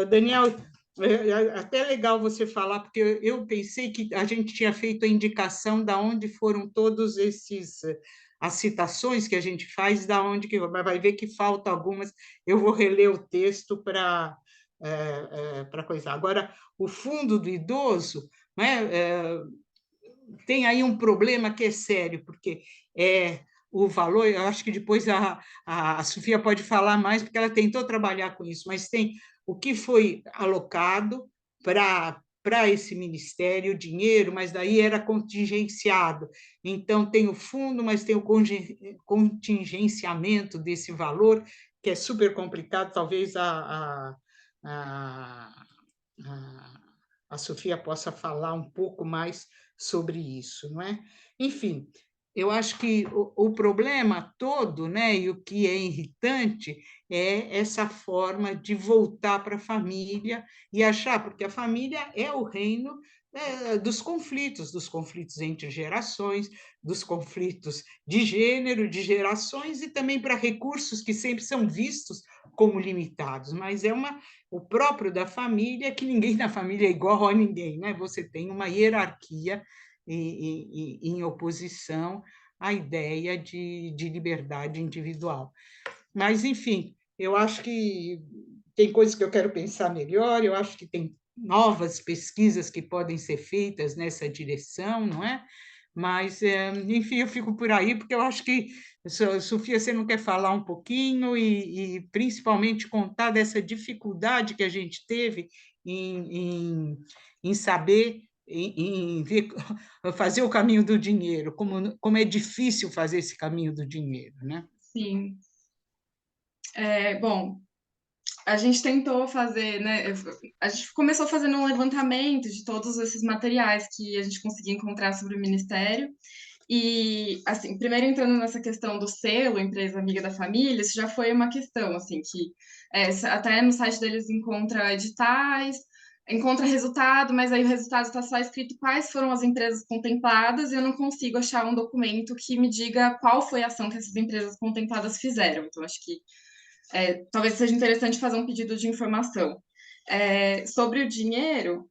Daniel, é até legal você falar, porque eu pensei que a gente tinha feito a indicação de onde foram todos esses as citações que a gente faz, da onde que vai ver que falta algumas. Eu vou reler o texto para coisar. Agora, o fundo do idoso, né, tem aí um problema que é sério, porque o valor, eu acho que depois a Sofia pode falar mais, porque ela tentou trabalhar com isso, mas tem o que foi alocado para esse ministério, dinheiro, mas daí era contingenciado. Então, tem o fundo, mas tem o contingenciamento desse valor, que é super complicado, talvez a Sofia possa falar um pouco mais sobre isso, não é? Enfim, eu acho que o problema todo, né, e o que é irritante é essa forma de voltar para a família e achar, porque a família é o reino dos conflitos entre gerações, dos conflitos de gênero, de gerações e também para recursos que sempre são vistos como limitados, mas o próprio da família, que ninguém na família é igual a ninguém, né? Você tem uma hierarquia em oposição à ideia de liberdade individual. Mas, enfim, eu acho que tem coisas que eu quero pensar melhor, eu acho que tem novas pesquisas que podem ser feitas nessa direção, não é? Mas, enfim, eu fico por aí, porque eu acho que, Sofia, você não quer falar um pouquinho e principalmente contar dessa dificuldade que a gente teve em saber, em ver, fazer o caminho do dinheiro, como é difícil fazer esse caminho do dinheiro, né?
Sim. Bom, a gente tentou fazer, né? A gente começou fazendo um levantamento de todos esses materiais que a gente conseguia encontrar sobre o Ministério. E, assim, primeiro entrando nessa questão do selo, empresa amiga da família, isso já foi uma questão, assim, que até no site deles encontra editais, encontra resultado, mas aí o resultado está só escrito quais foram as empresas contempladas e eu não consigo achar um documento que me diga qual foi a ação que essas empresas contempladas fizeram. Então, acho que talvez seja interessante fazer um pedido de informação. Sobre o dinheiro,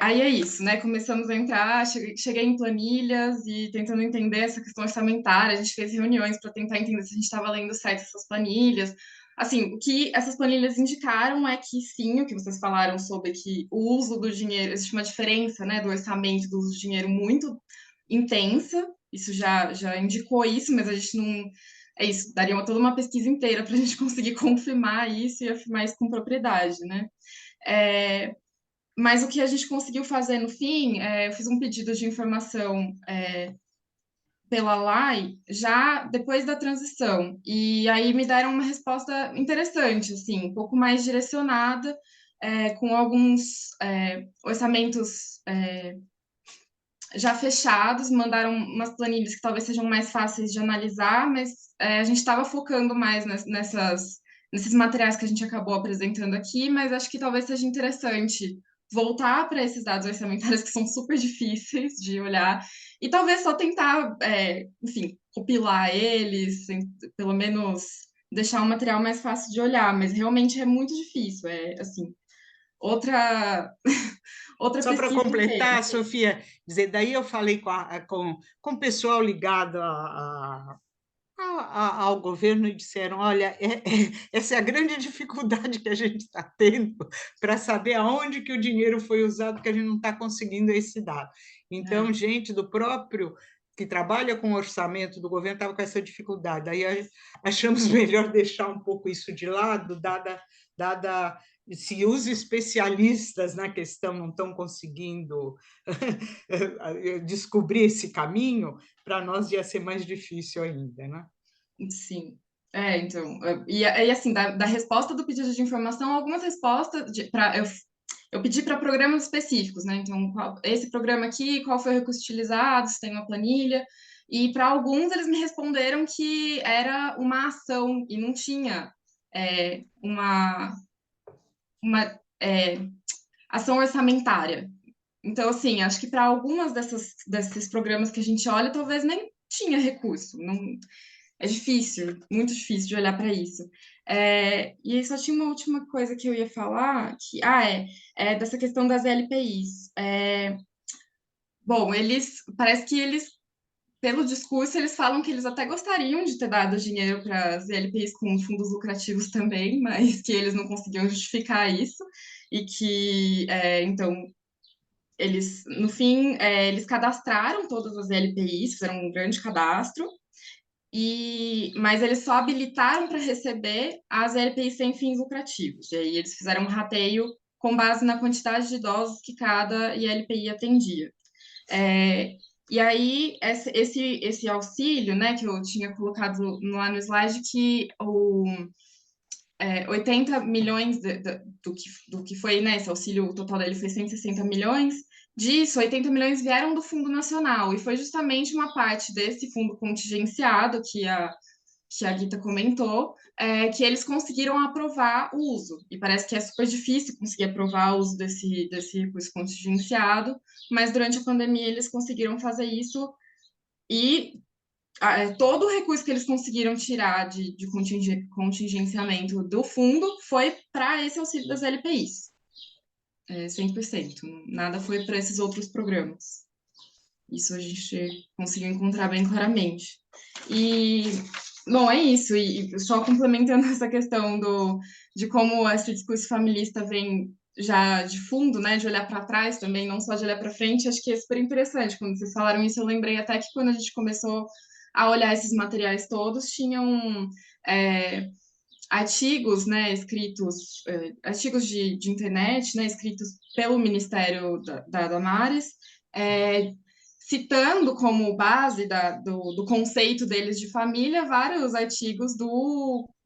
aí é isso, né? Começamos a entrar, cheguei em planilhas e tentando entender essa questão orçamentária. A gente fez reuniões para tentar entender se a gente estava lendo certo essas planilhas. Assim, o que essas planilhas indicaram é que sim, o que vocês falaram sobre que o uso do dinheiro, existe uma diferença, né, do orçamento do uso do dinheiro muito intensa. Isso já indicou isso, mas a gente não. É isso, daria toda uma pesquisa inteira para a gente conseguir confirmar isso e afirmar isso com propriedade, né? Mas o que a gente conseguiu fazer no fim, eu fiz um pedido de informação pela LAI já depois da transição, e aí me deram uma resposta interessante, assim, um pouco mais direcionada, com alguns orçamentos já fechados, mandaram umas planilhas que talvez sejam mais fáceis de analisar, mas a gente estava focando mais nesses materiais que a gente acabou apresentando aqui, mas acho que talvez seja interessante voltar para esses dados orçamentários que são super difíceis de olhar e talvez só tentar, enfim, compilar eles, pelo menos deixar um material mais fácil de olhar, mas realmente é muito difícil, assim, outra
Só para
pesquisa inteira.
completar, Sofia, dizer, daí eu falei com o pessoal ligado ao governo e disseram, olha, essa é a grande dificuldade que a gente está tendo para saber aonde que o dinheiro foi usado, que a gente não está conseguindo esse dado. Então, gente do próprio que trabalha com o orçamento do governo estava com essa dificuldade. Aí achamos melhor deixar um pouco isso de lado, dada se os especialistas na questão não estão conseguindo descobrir esse caminho, para nós ia ser mais difícil ainda, né?
Sim. Então, assim, da resposta do pedido de informação, algumas respostas, eu pedi para programas específicos, né? Então, esse programa aqui, qual foi o recurso utilizado, se tem uma planilha, e para alguns eles me responderam que era uma ação e não tinha uma ação orçamentária. Então, assim, acho que para algumas desses programas que a gente olha, talvez nem tinha recurso. Não, é difícil, muito difícil de olhar para isso. E aí só tinha uma última coisa que eu ia falar, que dessa questão das LPIs. Bom, parece que eles, pelo discurso, eles falam que eles até gostariam de ter dado dinheiro para as LPIs com fundos lucrativos também, mas que eles não conseguiam justificar isso, e que, então, eles, no fim, eles cadastraram todas as LPIs, fizeram um grande cadastro, mas eles só habilitaram para receber as LPIs sem fins lucrativos. E aí eles fizeram um rateio com base na quantidade de idosos que cada ILPI atendia. E aí, esse auxílio, né, que eu tinha colocado lá no slide, que 80 milhões do que foi, né, esse auxílio, o total dele foi 160 milhões, disso, 80 milhões vieram do Fundo Nacional, e foi justamente uma parte desse fundo contingenciado que a Guita comentou, que eles conseguiram aprovar o uso. E parece que é super difícil conseguir aprovar o uso desse recurso contingenciado, mas durante a pandemia eles conseguiram fazer isso e todo o recurso que eles conseguiram tirar de contingenciamento do fundo foi para esse auxílio das LPIs. 100%. Nada foi para esses outros programas. Isso a gente conseguiu encontrar bem claramente. Bom, é isso. E só complementando essa questão de como esse discurso familista vem já de fundo, né, de olhar para trás também, não só de olhar para frente, acho que é super interessante. Quando vocês falaram isso, eu lembrei até que quando a gente começou a olhar esses materiais todos, tinham artigos, né, escritos, artigos de internet, né, escritos pelo Ministério da Damares, citando como base do conceito deles de família vários artigos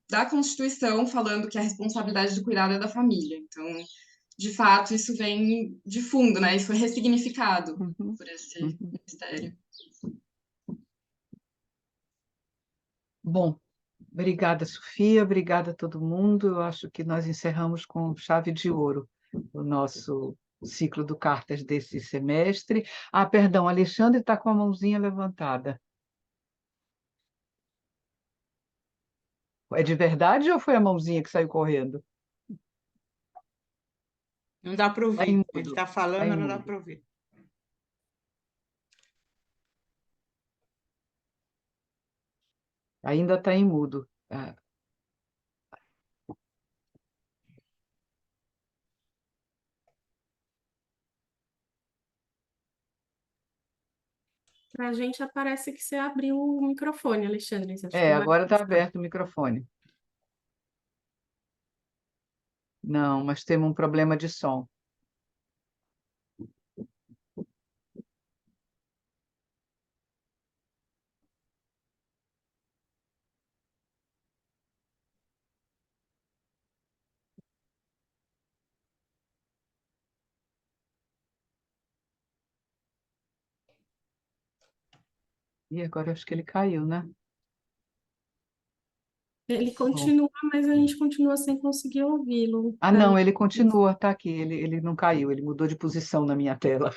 da Constituição falando que a responsabilidade do cuidado é da família. Então, de fato, isso vem de fundo, né? Isso foi ressignificado por esse ministério.
Bom, obrigada, Sofia, obrigada a todo mundo. Eu acho que nós encerramos com chave de ouro o nosso ciclo do Cartas desse semestre. Perdão, Alexandre está com a mãozinha levantada. É de verdade ou foi a mãozinha que saiu correndo?
Não dá para ouvir.
Ele
está falando, não dá para ouvir.
Ainda está em mudo.
Para a gente aparece que você abriu o microfone, Alexandre. Acho que
Agora está aberto o microfone. Não, mas temos um problema de som. E agora acho que ele caiu, né?
Ele continua, mas a gente continua sem conseguir ouvi-lo.
Não, ele continua, está aqui. Ele não caiu, ele mudou de posição na minha tela.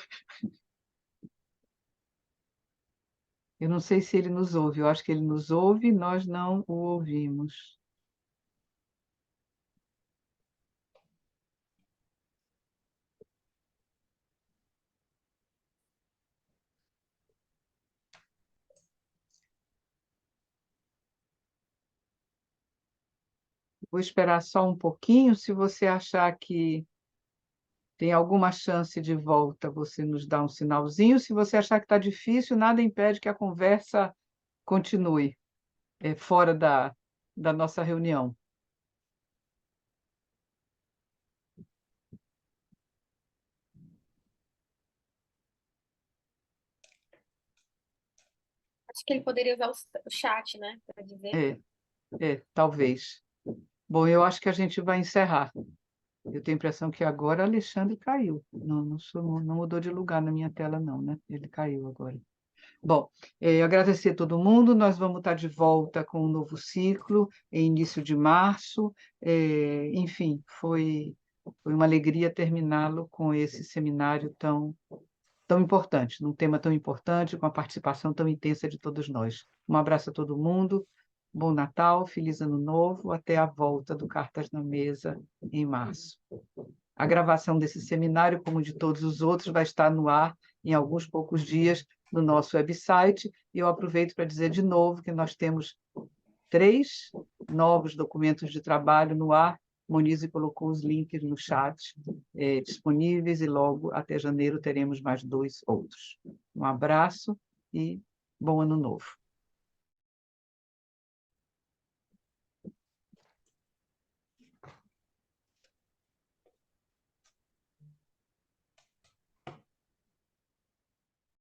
Eu não sei se ele nos ouve, eu acho que ele nos ouve, nós não o ouvimos. Vou esperar só um pouquinho. Se você achar que tem alguma chance de volta, você nos dá um sinalzinho. Se você achar que está difícil, nada impede que a conversa continue fora da nossa reunião.
Acho que ele poderia usar o chat, né, para dizer.
Talvez. Bom, eu acho que a gente vai encerrar. Eu tenho a impressão que agora Alexandre caiu. Não mudou de lugar na minha tela, não, né? Ele caiu agora. Bom, agradecer a todo mundo. Nós vamos estar de volta com um novo ciclo em início de março. Enfim, foi uma alegria terminá-lo com esse seminário tão importante, num tema tão importante, com a participação tão intensa de todos nós. Um abraço a todo mundo. Bom Natal, feliz Ano Novo, até a volta do Cartas na Mesa em março. A gravação desse seminário, como de todos os outros, vai estar no ar em alguns poucos dias no nosso website. E eu aproveito para dizer de novo que nós temos 3 novos documentos de trabalho no ar. Monize colocou os links no chat disponíveis e logo até janeiro teremos mais 2 outros. Um abraço e bom Ano Novo.